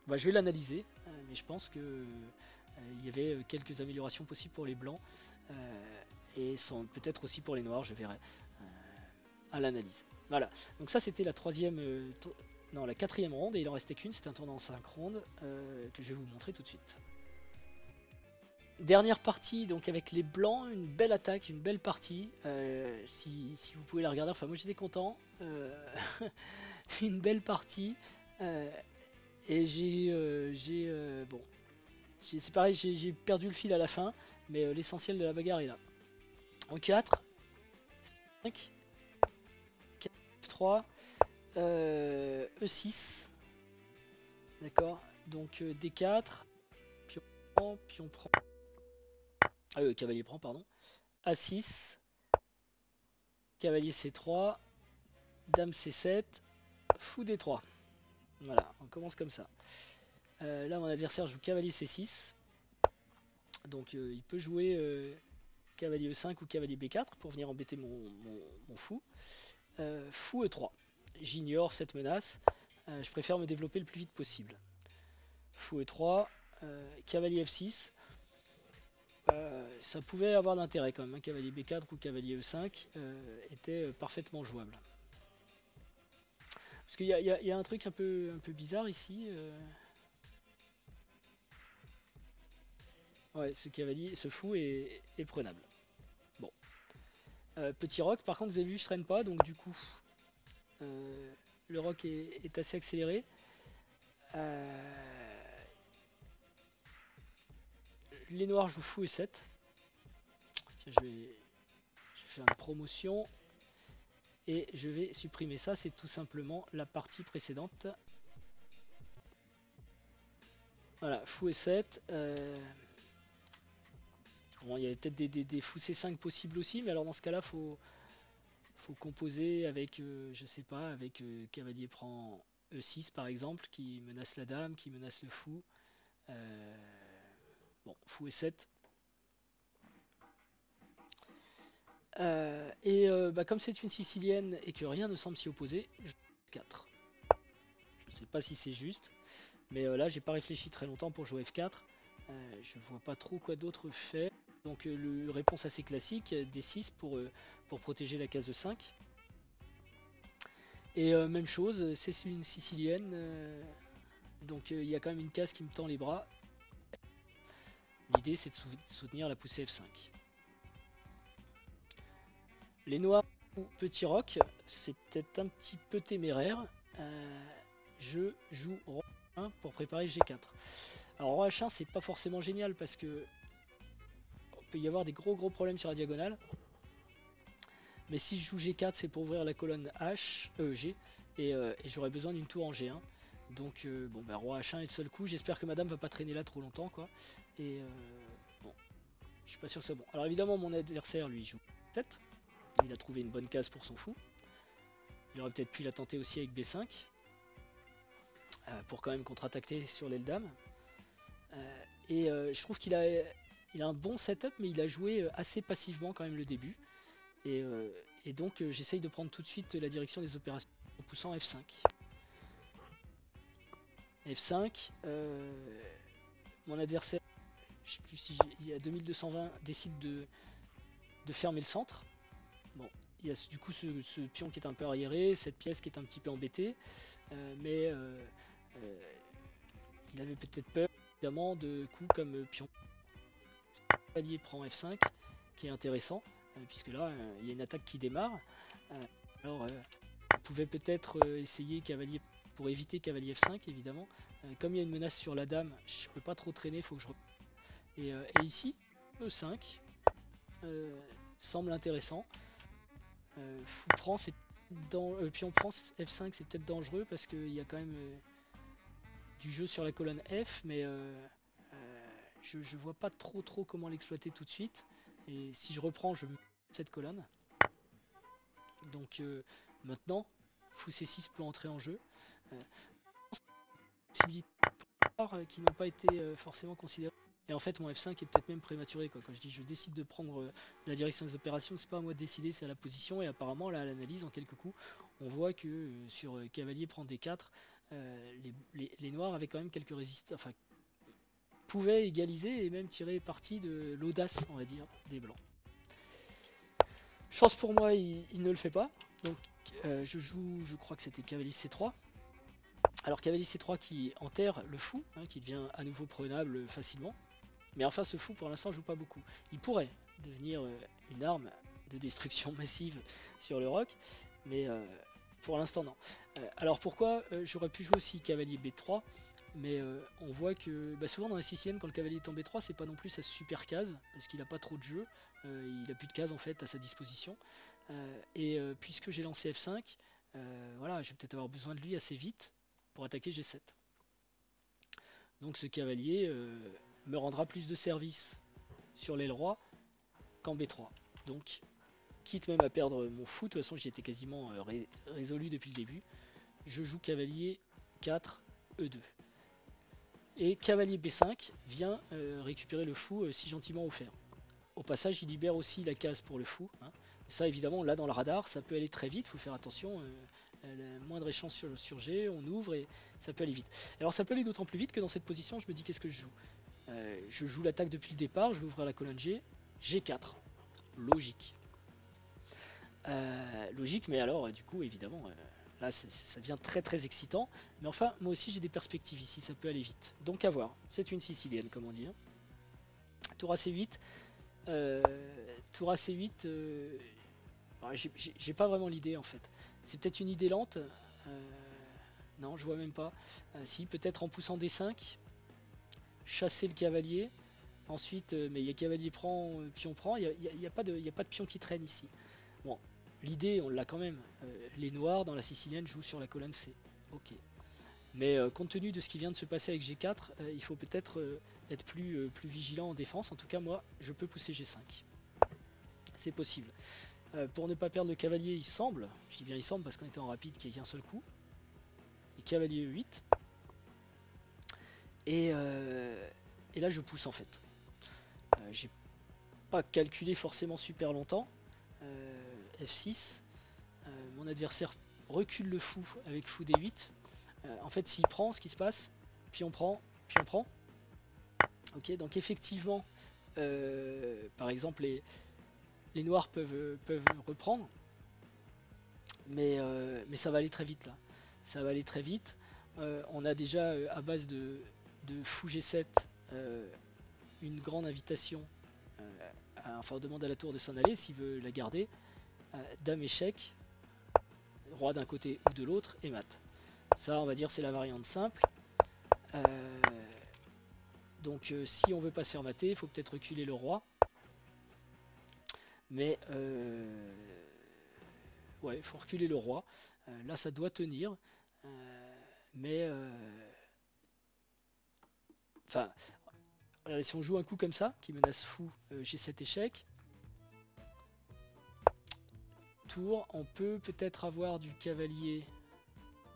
je vais l'analyser, mais je pense que il y avait quelques améliorations possibles pour les blancs et peut-être aussi pour les noirs, je verrai à l'analyse. Voilà, donc ça c'était la troisième, non la quatrième ronde et il en restait qu'une, c'était un tournoi en 5 rondes que je vais vous montrer tout de suite. Dernière partie donc avec les blancs, une belle attaque, une belle partie, si vous pouvez la regarder, enfin moi j'étais content, une belle partie, et bon, c'est pareil, j'ai perdu le fil à la fin, mais l'essentiel de la bagarre est là. En 4, 5, 4, 3, E6, d'accord, donc D4, pion prend, cavalier prend, pardon, A6, cavalier C3, dame C7, fou D3. Voilà, on commence comme ça. Là, mon adversaire joue cavalier C6. Donc il peut jouer cavalier E5 ou cavalier B4 pour venir embêter mon fou. Fou E3. J'ignore cette menace. Je préfère me développer le plus vite possible. Fou E3. Cavalier F6. Ça pouvait avoir d'intérêt quand même. Cavalier B4 ou cavalier E5 était parfaitement jouable. Parce qu'il y a un truc un peu bizarre ici. Ouais, ce fou est prenable. Bon. Petit roc, par contre, vous avez vu, je traîne pas, donc du coup, le roc est assez accéléré. Les noirs jouent fou et 7. Tiens, je vais faire une promotion. Et je vais supprimer ça, c'est tout simplement la partie précédente. Voilà, fou et 7. Bon, il y avait peut-être des fous C5 possibles aussi, mais alors dans ce cas-là, faut composer avec, je sais pas, avec cavalier prend E6 par exemple, qui menace la dame, qui menace le fou. Bon, fou et 7. Bah, comme c'est une sicilienne et que rien ne semble s'y opposer, je joue 4. Je sais pas si c'est juste, mais là j'ai pas réfléchi très longtemps pour jouer F4. Je vois pas trop quoi d'autre faire. Donc réponse assez classique, D6 pour protéger la case de 5. Et même chose, c'est une sicilienne, donc il y a quand même une case qui me tend les bras. L'idée c'est de soutenir la poussée F5. Les noirs ou petit roc, c'est peut-être un petit peu téméraire. Je joue roi H1 pour préparer G4. Alors roi H1 c'est pas forcément génial parce que il peut y avoir des gros problèmes sur la diagonale. Mais si je joue G4 c'est pour ouvrir la colonne G et j'aurais besoin d'une tour en G1. Donc bon bah roi H1 est le seul coup. J'espère que madame va pas traîner là trop longtemps quoi. Et bon, je suis pas sûr que c'est bon. Alors évidemment mon adversaire lui joue 7. Il a trouvé une bonne case pour son fou. Il aurait peut-être pu la tenter aussi avec B5 pour quand même contre-attaquer sur l'aile dame. Je trouve qu'il a un bon setup, mais il a joué assez passivement quand même le début. Et donc j'essaye de prendre tout de suite la direction des opérations en poussant F5. F5, mon adversaire, je sais plus si il y a 2220, décide de fermer le centre. Bon, il y a du coup ce pion qui est un peu arriéré, cette pièce qui est un petit peu embêtée, mais il avait peut-être peur évidemment de coups comme pion. Cavalier prend F5, qui est intéressant, puisque là il y a une attaque qui démarre. Alors on pouvait peut-être essayer cavalier pour éviter cavalier F5 évidemment. Comme il y a une menace sur la dame, je peux pas trop traîner, faut que je et ici E5 semble intéressant. Fou prend, c'est pion prend F5, c'est peut-être dangereux parce qu'il y a quand même du jeu sur la colonne F, mais je vois pas trop comment l'exploiter tout de suite. Et si je reprends, je mets cette colonne. Donc maintenant, fou C6 peut entrer en jeu. Possibilités qui n'ont pas été forcément considérées. Et en fait, mon F5 est peut-être même prématuré, quoi. Quand je dis je décide de prendre la direction des opérations, c'est pas à moi de décider, c'est à la position. Et apparemment, là, à l'analyse, en quelques coups, on voit que sur cavalier prend D4, les noirs avaient quand même quelques résistances, enfin, pouvaient égaliser et même tirer parti de l'audace, on va dire, des blancs. Chance pour moi, il ne le fait pas. Donc, je joue, je crois que c'était cavalier C3. Alors cavalier C3 qui enterre le fou, hein, qui devient à nouveau prenable facilement. Mais enfin ce fou pour l'instant joue pas beaucoup. Il pourrait devenir une arme de destruction massive sur le roc, mais pour l'instant non. Alors pourquoi j'aurais pu jouer aussi cavalier B3, mais on voit que souvent dans la sicilienne quand le cavalier est en B3 c'est pas non plus sa super case, parce qu'il a pas trop de jeu, il a plus de cases en fait à sa disposition. Puisque j'ai lancé F5, voilà, je vais peut-être avoir besoin de lui assez vite pour attaquer G7. Donc ce cavalier me rendra plus de service sur l'aile roi qu'en B3. Donc, quitte même à perdre mon fou, de toute façon j'y étais quasiment résolu depuis le début, je joue cavalier 4, E2. Et cavalier B5 vient récupérer le fou si gentiment offert. Au passage, il libère aussi la case pour le fou. Hein. Ça, évidemment, là dans le radar, ça peut aller très vite, il faut faire attention. La moindre échange sur G, on ouvre et ça peut aller vite. Alors ça peut aller d'autant plus vite que dans cette position, je me dis qu'est-ce que je joue. Je joue l'attaque depuis le départ, je vais ouvrir la colonne G, G4. Logique. Logique, mais alors, du coup, évidemment, là, ça devient très très excitant. Mais enfin, moi aussi, j'ai des perspectives ici, ça peut aller vite. Donc à voir. C'est une sicilienne, comme on dit. Hein. Tour à C8. Tour à C8, j'ai pas vraiment l'idée en fait. C'est peut-être une idée lente. Non, je vois même pas. Si, peut-être en poussant D5, chasser le cavalier. Ensuite, mais il y a cavalier prend, pion prend. Il n'y a, pas de pion qui traîne ici. Bon, l'idée, on l'a quand même. Les noirs dans la sicilienne jouent sur la colonne C. Ok. Mais compte tenu de ce qui vient de se passer avec G4, il faut peut-être être plus vigilant en défense. En tout cas, moi, je peux pousser G5. C'est possible. Pour ne pas perdre le cavalier, il semble, je dis bien il semble parce qu'on était en rapide qu'il y a qu'un seul coup. Et cavalier E8. Et là, je pousse en fait. J'ai pas calculé forcément super longtemps. F6. Mon adversaire recule le fou avec fou D8. En fait, s'il prend, ce qui se passe, puis on prend, puis on prend. Ok, donc effectivement, par exemple, les noirs peuvent reprendre, mais ça va aller très vite là. Ça va aller très vite. On a déjà à base de fou G7 une grande invitation. Enfin, on demande à la tour de s'en aller s'il veut la garder. Dame échec, roi d'un côté ou de l'autre et mat. Ça, on va dire, c'est la variante simple. Donc, si on veut pas se faire mater, il faut peut-être reculer le roi. Mais ouais, il faut reculer le roi. Là, ça doit tenir. Mais enfin, regardez, si on joue un coup comme ça, qui menace fou, G7 échec, tour, on peut peut-être avoir du cavalier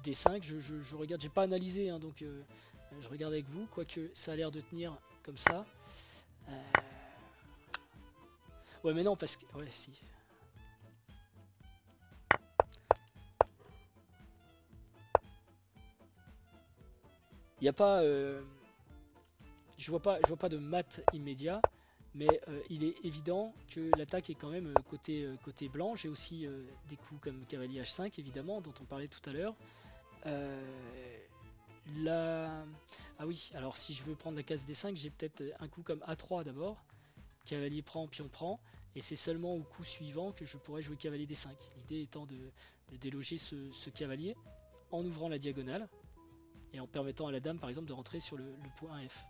D5. Je regarde, j'ai pas analysé, hein, donc je regarde avec vous, quoique ça a l'air de tenir comme ça. Ouais, mais non, parce que. Ouais, si. Il n'y a pas. Je vois pas de mat immédiat, mais il est évident que l'attaque est quand même côté blanc. J'ai aussi des coups comme cavalier H5 évidemment, dont on parlait tout à l'heure. Là... Ah oui, alors si je veux prendre la case D5, j'ai peut-être un coup comme A3 d'abord. Cavalier prend, pion prend, et c'est seulement au coup suivant que je pourrais jouer cavalier D5. L'idée étant de déloger ce cavalier en ouvrant la diagonale et en permettant à la dame par exemple de rentrer sur le point F.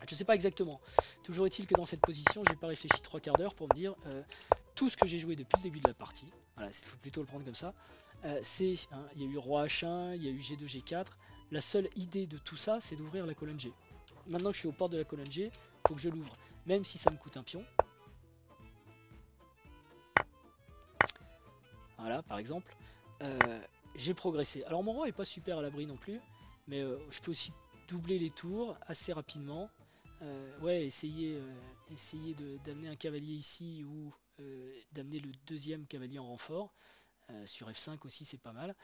Je sais pas exactement. Toujours est-il que dans cette position, j'ai pas réfléchi 3/4 d'heure pour me dire tout ce que j'ai joué depuis le début de la partie. Voilà, il faut plutôt le prendre comme ça. C'est, hein, il y a eu roi H1, il y a eu G2, G4. La seule idée de tout ça, c'est d'ouvrir la colonne G. Maintenant que je suis aux portes de la colonne G, il faut que je l'ouvre, même si ça me coûte un pion. Voilà, par exemple. J'ai progressé. Alors mon roi est pas super à l'abri non plus, mais je peux aussi doubler les tours assez rapidement. Ouais, essayer d'amener un cavalier ici ou d'amener le deuxième cavalier en renfort. Sur F5 aussi, c'est pas mal.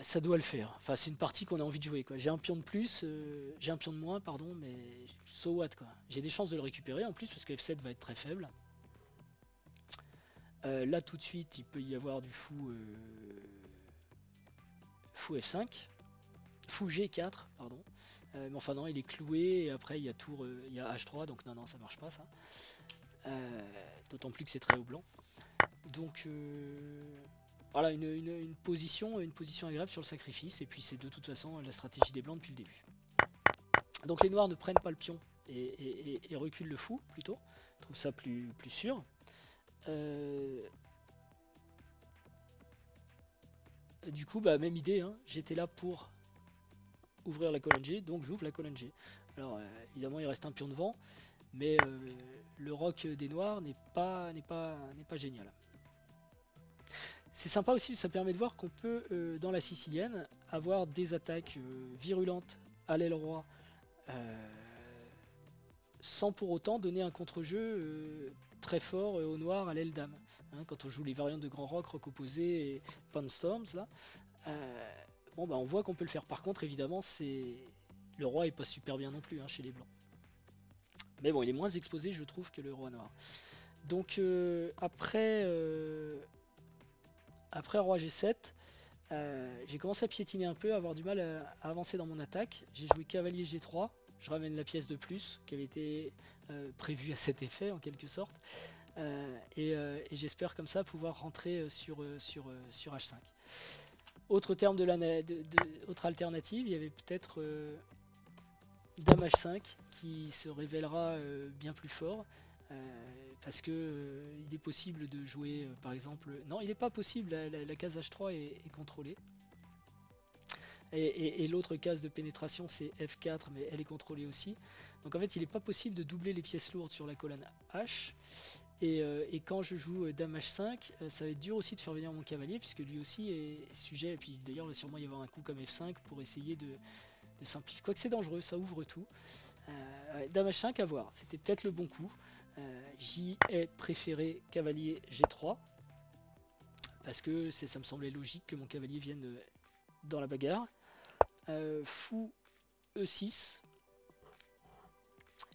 Ça doit le faire. Enfin, c'est une partie qu'on a envie de jouer. J'ai un pion de plus, j'ai un pion de moins, pardon, mais so what quoi. J'ai des chances de le récupérer en plus parce que F7 va être très faible. Là, tout de suite, il peut y avoir du fou F5. Fou G4, pardon. Mais enfin non, il est cloué et après il y a tour, il y a H3, donc non, ça marche pas ça. D'autant plus que c'est très haut blanc. Donc voilà, une position agréable sur le sacrifice, et puis c'est de toute façon la stratégie des blancs depuis le début. Donc les noirs ne prennent pas le pion et reculent le fou plutôt. Je trouve ça plus sûr. Du coup, bah, même idée, hein. J'étais là pour ouvrir la colonne G, donc j'ouvre la colonne G. Alors évidemment il reste un pion devant, mais le roc des noirs n'est pas génial. C'est sympa aussi, ça permet de voir qu'on peut dans la sicilienne avoir des attaques virulentes à l'aile roi sans pour autant donner un contre-jeu très fort au noir à l'aile dame. Hein, quand on joue les variantes de Grand Rock, Rock opposé et Poundstorms, là, bon, bah, on voit qu'on peut le faire. Par contre, évidemment, le roi est pas super bien non plus hein, chez les blancs. Mais bon, il est moins exposé, je trouve, que le roi noir. Donc après roi G7, j'ai commencé à piétiner un peu, à avoir du mal à avancer dans mon attaque. J'ai joué cavalier G3, je ramène la pièce de plus qui avait été prévue à cet effet en quelque sorte. Et j'espère comme ça pouvoir rentrer sur H5. Autre terme autre alternative, il y avait peut-être Dame H5 qui se révélera bien plus fort. Parce que il est possible de jouer par exemple. Non, il n'est pas possible, la case H3 est contrôlée. Et l'autre case de pénétration c'est F4, mais elle est contrôlée aussi. Donc en fait, il n'est pas possible de doubler les pièces lourdes sur la colonne H. Et quand je joue Dame H5, ça va être dur aussi de faire venir mon cavalier, puisque lui aussi est sujet. Et puis d'ailleurs, il va sûrement y avoir un coup comme F5 pour essayer de simplifier. Quoique c'est dangereux, ça ouvre tout. Ouais, Dame H5 à voir, c'était peut-être le bon coup. J'y ai préféré cavalier G3, parce que ça me semblait logique que mon cavalier vienne dans la bagarre. Fou E6,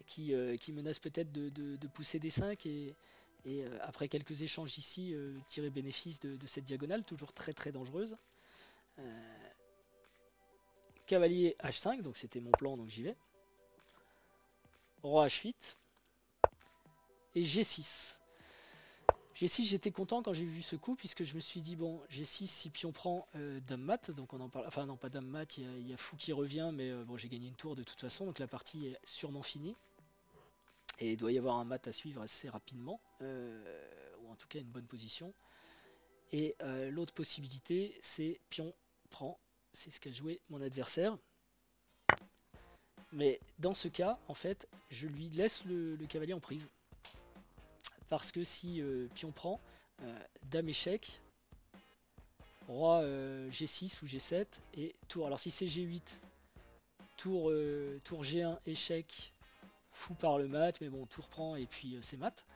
qui menace peut-être de pousser D5 et après quelques échanges ici, tirer bénéfice de cette diagonale, toujours très très dangereuse. Cavalier H5, donc c'était mon plan, donc j'y vais. Roi H8 et G6. G6, j'étais content quand j'ai vu ce coup, puisque je me suis dit, bon, G6, si pion prend Dame mat, donc on en parle, enfin non, pas Dame mat, il y a Fou qui revient, mais bon, j'ai gagné une tour de toute façon, donc la partie est sûrement finie. Et il doit y avoir un mat à suivre assez rapidement, ou en tout cas une bonne position. Et l'autre possibilité, c'est pion prend, c'est ce qu'a joué mon adversaire. Mais dans ce cas, en fait, je lui laisse le cavalier en prise. Parce que si pion prend, dame échec, roi G6 ou G7 et tour. Alors si c'est G8, tour G1 échec, fou par le mat, mais bon, tour prend et puis c'est mat.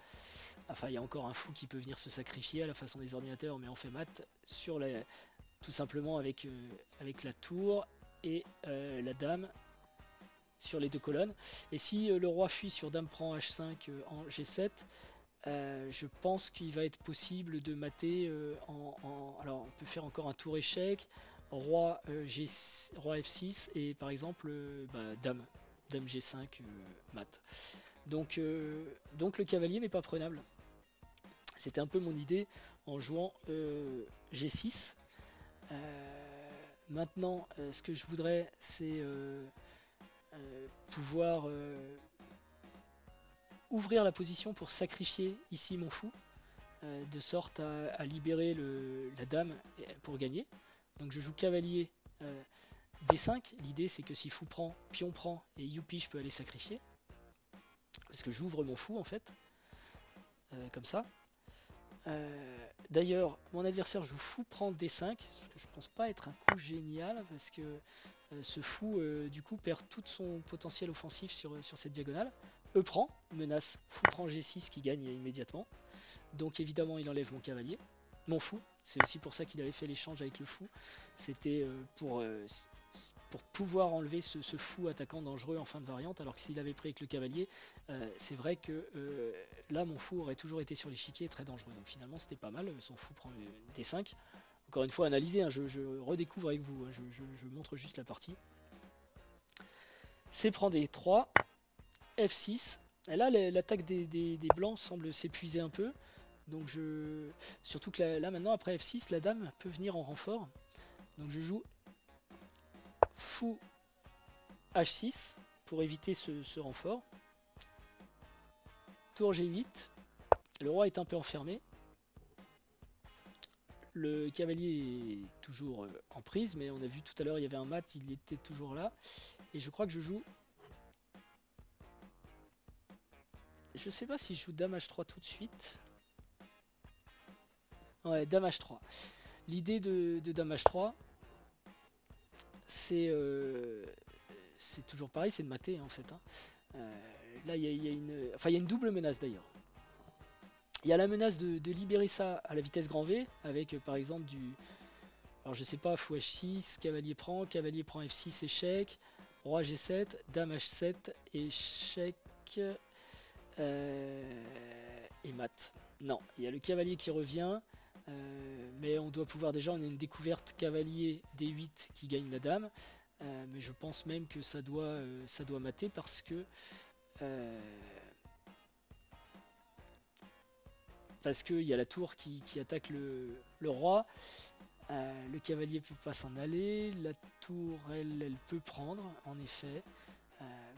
Enfin, il y a encore un fou qui peut venir se sacrifier à la façon des ordinateurs, mais on fait mat sur tout simplement avec la tour et la dame sur les deux colonnes. Et si le roi fuit sur dame prend H5 en G7, je pense qu'il va être possible de mater alors on peut faire encore un tour échec, roi F6 et par exemple dame G5 mat. Donc le cavalier n'est pas prenable. C'était un peu mon idée en jouant G6. Maintenant, ce que je voudrais, c'est pouvoir ouvrir la position pour sacrifier ici mon fou, de sorte à libérer la dame pour gagner. Donc je joue cavalier D5. L'idée c'est que si fou prend, pion prend et youpi, je peux aller sacrifier. Parce que j'ouvre mon fou en fait. Comme ça. D'ailleurs, mon adversaire joue fou prend D5, ce que je pense pas être un coup génial, parce que ce fou du coup perd tout son potentiel offensif sur cette diagonale. E prend, menace, fou prend G6 qui gagne immédiatement. Donc évidemment il enlève mon cavalier, mon fou. C'est aussi pour ça qu'il avait fait l'échange avec le fou. C'était pour pouvoir enlever ce fou attaquant dangereux en fin de variante, alors que s'il avait pris avec le cavalier, c'est vrai que là mon fou aurait toujours été sur l'échiquier très dangereux. Donc finalement c'était pas mal, son fou prend D5. Encore une fois analysé, hein, je redécouvre avec vous, hein, je montre juste la partie. C prend D3, F6. Et là l'attaque des blancs semble s'épuiser un peu. Donc surtout que là maintenant après F6, la dame peut venir en renfort. Donc je joue fou H6 pour éviter ce renfort. Tour G8. Le roi est un peu enfermé. Le cavalier est toujours en prise, mais on a vu tout à l'heure il y avait un mat, il était toujours là. Et je crois que je joue... Je sais pas si je joue dame H3 tout de suite. Ouais, dame H3. L'idée de dame H3, c'est c'est toujours pareil, c'est de mater en fait. Hein. Là, il y a une double menace d'ailleurs. Il y a la menace de libérer ça à la vitesse grand V, avec par exemple du... Alors je sais pas, fou H6, cavalier prend F6, échec, roi G7, dame H7, échec et mat. Non, il y a le cavalier qui revient, mais on doit pouvoir déjà, on a une découverte cavalier D8 qui gagne la dame, mais je pense même que ça doit mater parce qu'il y a la tour qui attaque le roi. Le cavalier peut pas s'en aller, la tour elle peut prendre en effet.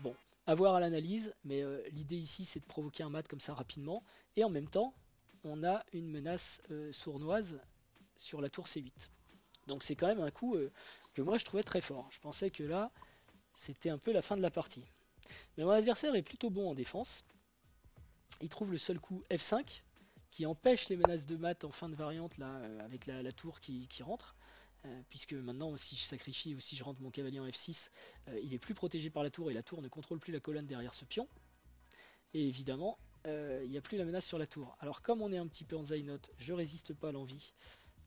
Bon, à voir à l'analyse, mais l'idée ici c'est de provoquer un mat comme ça rapidement, et en même temps on a une menace sournoise sur la tour C8. Donc c'est quand même un coup que moi je trouvais très fort. Je pensais que là c'était un peu la fin de la partie. Mais mon adversaire est plutôt bon en défense. Il trouve le seul coup F5 qui empêche les menaces de mat en fin de variante là avec la tour qui rentre. Puisque maintenant si je sacrifie ou si je rentre mon cavalier en F6, il est plus protégé par la tour et la tour ne contrôle plus la colonne derrière ce pion. Et évidemment, il n'y a plus la menace sur la tour. Alors comme on est un petit peu en Zainot, je résiste pas à l'envie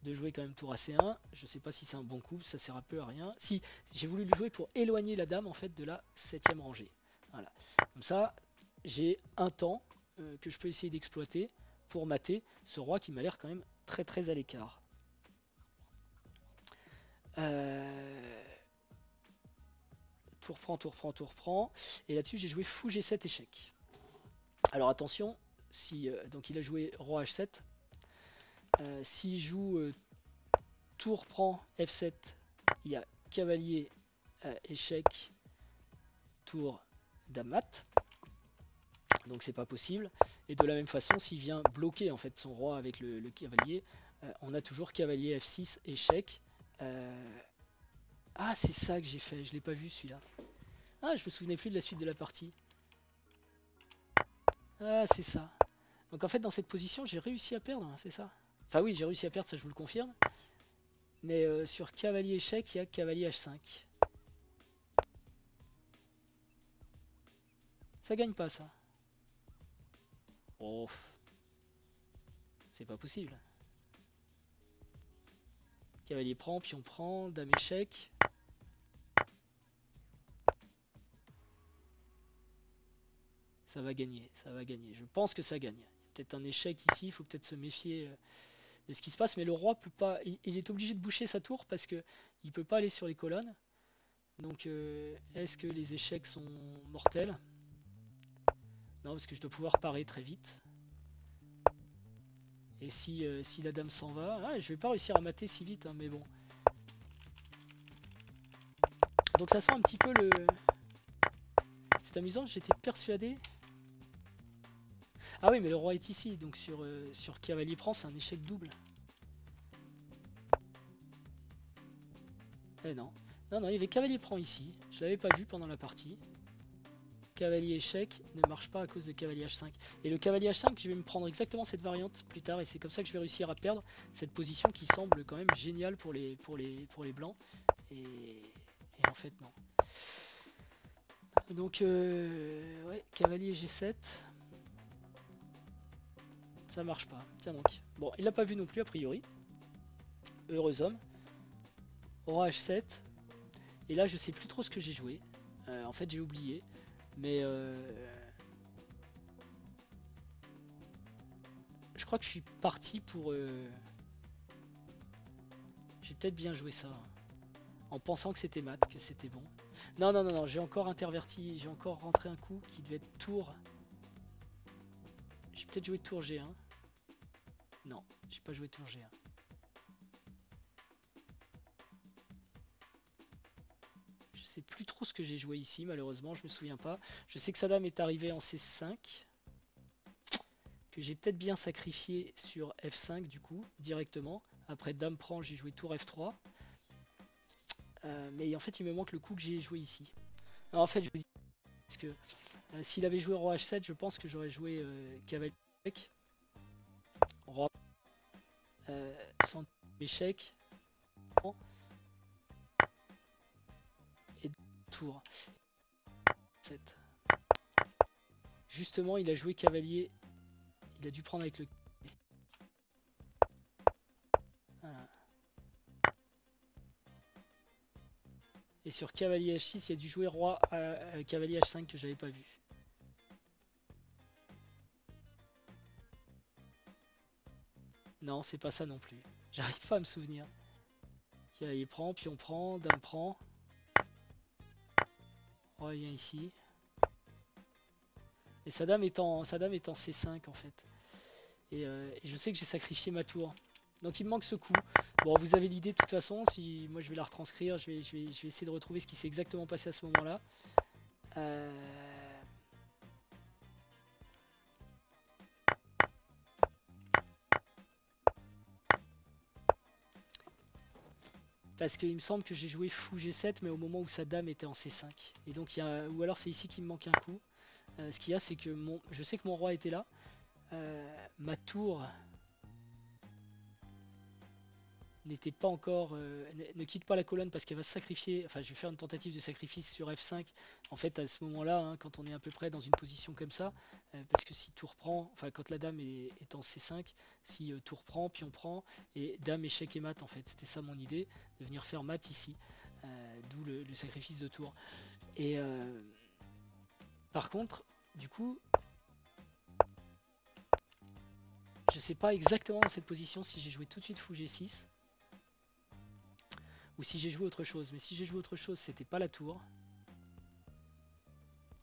de jouer quand même tour à C1. Je sais pas si c'est un bon coup, ça sert un peu à rien. Si, j'ai voulu le jouer pour éloigner la dame en fait de la 7ème rangée. Voilà. Comme ça, j'ai un temps que je peux essayer d'exploiter pour mater ce roi qui m'a l'air quand même très très à l'écart. Tour prend, tour prend, tour prend. Et là-dessus, j'ai joué fou G7 échec. Alors attention, si donc il a joué roi H7. S'il joue tour prend F7, il y a cavalier échec, tour dame mat. Donc c'est pas possible. Et de la même façon, s'il vient bloquer en fait son roi avec le cavalier, on a toujours cavalier F6 échec. Ah, c'est ça que j'ai fait, je l'ai pas vu celui-là. Ah, je me souvenais plus de la suite de la partie. Ah, c'est ça. Donc en fait, dans cette position, j'ai réussi à perdre, c'est ça. Enfin oui, j'ai réussi à perdre, ça je vous le confirme. Mais sur cavalier échec, il y a cavalier H5. Ça gagne pas ça. Oh, c'est pas possible. Cavalier prend, pion prend, dame échec. Ça va gagner, ça va gagner. Je pense que ça gagne. Il y a peut-être un échec ici, il faut peut-être se méfier de ce qui se passe. Mais le roi peut pas, il est obligé de boucher sa tour parce que il peut pas aller sur les colonnes. Donc est-ce que les échecs sont mortels? Non, parce que je dois pouvoir parer très vite. Et si la dame s'en va, ah, je vais pas réussir à mater si vite, hein, mais bon. Donc ça sent un petit peu le... C'est amusant, j'étais persuadé... Ah oui, mais le roi est ici, donc sur cavalier prend, c'est un échec double. Eh non. Non, non, il y avait cavalier prend ici. Je l'avais pas vu pendant la partie. Cavalier échec ne marche pas à cause de cavalier H5. Et le cavalier H5, je vais me prendre exactement cette variante plus tard, et c'est comme ça que je vais réussir à perdre cette position qui semble quand même géniale pour les blancs. Et en fait, non. Donc, ouais, cavalier G7. Ça marche pas. Tiens donc. Bon, il l'a pas vu non plus, a priori. Heureux homme. Roi H7. Et là, je sais plus trop ce que j'ai joué. En fait, j'ai oublié. Mais je crois que je suis parti pour... J'ai peut-être bien joué ça. En pensant que c'était mat, que c'était bon. Non, non, non, non, j'ai encore interverti. J'ai encore rentré un coup qui devait être tour. J'ai peut-être joué tour G1. Non, j'ai pas joué tour G1. Je sais plus trop ce que j'ai joué ici, malheureusement, je me souviens pas. Je sais que sa dame est arrivée en C5. Que j'ai peut-être bien sacrifié sur F5 du coup, directement. Après dame prend, j'ai joué tour F3. Mais en fait, il me manque le coup que j'ai joué ici. Alors, en fait, je vous dis parce que s'il avait joué roi H7, je pense que j'aurais joué cavalier échec. Roi sans échec. Et tour. 7. Justement, il a joué cavalier. Il a dû prendre avec le... Voilà. Et sur cavalier H6, il a dû jouer roi à cavalier H5 que j'avais pas vu. Non, c'est pas ça non plus. J'arrive pas à me souvenir. Cavalier prend, pion prend, dame prend. Roi vient ici. Et sa dame est en C5 en fait. Et je sais que j'ai sacrifié ma tour. Donc il me manque ce coup. Bon, vous avez l'idée de toute façon. Si moi je vais la retranscrire, je vais essayer de retrouver ce qui s'est exactement passé à ce moment-là. Parce qu'il me semble que j'ai joué fou G7, mais au moment où sa dame était en C5. Et donc ou alors c'est ici qu'il me manque un coup. Ce qu'il y a, c'est que je sais que mon roi était là. Ma tour n'était pas encore... ne quitte pas la colonne parce qu'elle va se sacrifier. Enfin, je vais faire une tentative de sacrifice sur F5. En fait, à ce moment-là, hein, quand on est à peu près dans une position comme ça, parce que si tour prend, enfin quand la dame est en C5, si tour prend, pion prend, et dame, échec et mat, en fait. C'était ça mon idée, de venir faire mat ici. D'où le sacrifice de tour. Et par contre, du coup, je sais pas exactement dans cette position si j'ai joué tout de suite fou G6 ou si j'ai joué autre chose. Mais si j'ai joué autre chose, c'était pas la tour.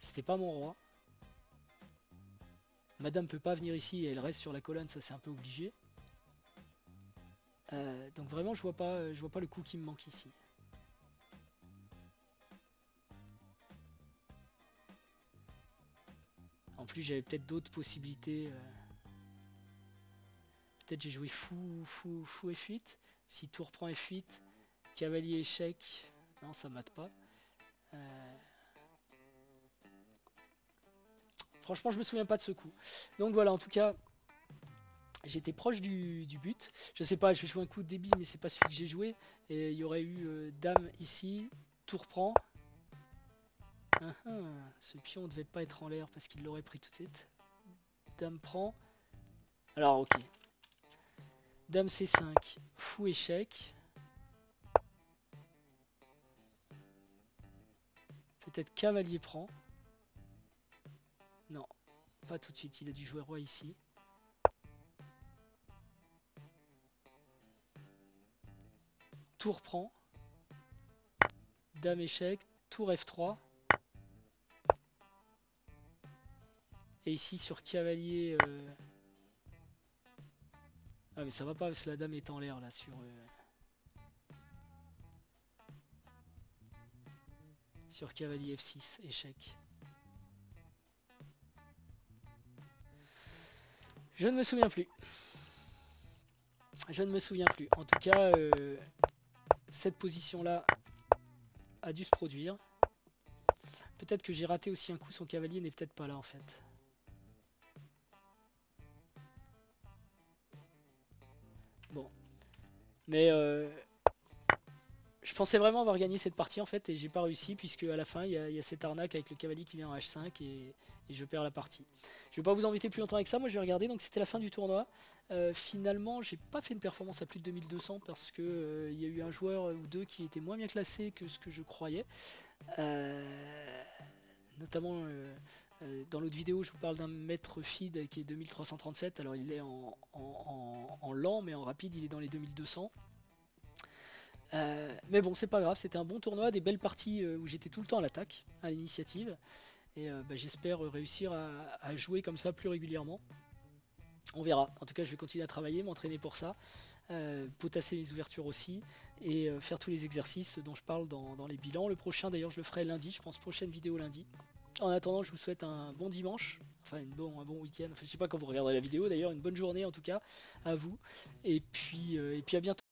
C'était pas mon roi. Madame peut pas venir ici et elle reste sur la colonne, ça c'est un peu obligé. Donc vraiment je vois pas le coup qui me manque ici. En plus j'avais peut-être d'autres possibilités. Peut-être j'ai joué fou F8. Si tour prend F8, cavalier échec. Non, ça mate pas. Franchement, je me souviens pas de ce coup. Donc voilà, en tout cas, j'étais proche du but. Je sais pas, je vais jouer un coup de débit, mais c'est pas celui que j'ai joué. Et il y aurait eu dame ici, tour prend. Ce pion ne devait pas être en l'air parce qu'il l'aurait pris tout de suite. Dame prend. Alors, ok. Dame C5, fou échec. Peut-être cavalier prend. Non, pas tout de suite. Il a dû jouer roi ici. Tour prend. Dame échec. Tour F3. Et ici sur cavalier... Ah mais ça va pas parce que la dame est en l'air là sur cavalier F6, échec. Je ne me souviens plus. Je ne me souviens plus. En tout cas, cette position-là a dû se produire. Peut-être que j'ai raté aussi un coup, son cavalier n'est peut-être pas là en fait. Bon. Mais je pensais vraiment avoir gagné cette partie en fait et j'ai pas réussi puisque à la fin il y a cette arnaque avec le cavalier qui vient en H5 et je perds la partie. Je vais pas vous embêter plus longtemps avec ça, moi je vais regarder, donc c'était la fin du tournoi. Finalement j'ai pas fait une performance à plus de 2200 parce que il y a eu un joueur ou deux qui était moins bien classé que ce que je croyais. Notamment dans l'autre vidéo je vous parle d'un maître feed qui est 2337, alors il est en lent mais en rapide il est dans les 2200. Mais bon, c'est pas grave, c'était un bon tournoi, des belles parties où j'étais tout le temps à l'attaque, à l'initiative. Et j'espère réussir à jouer comme ça plus régulièrement. On verra. En tout cas, je vais continuer à travailler, m'entraîner pour ça, potasser les ouvertures aussi, et faire tous les exercices dont je parle dans les bilans. Le prochain, d'ailleurs, je le ferai lundi, je pense, prochaine vidéo lundi. En attendant, je vous souhaite un bon dimanche, enfin un bon week-end, enfin, je sais pas quand vous regarderez la vidéo d'ailleurs, une bonne journée en tout cas à vous, et puis à bientôt.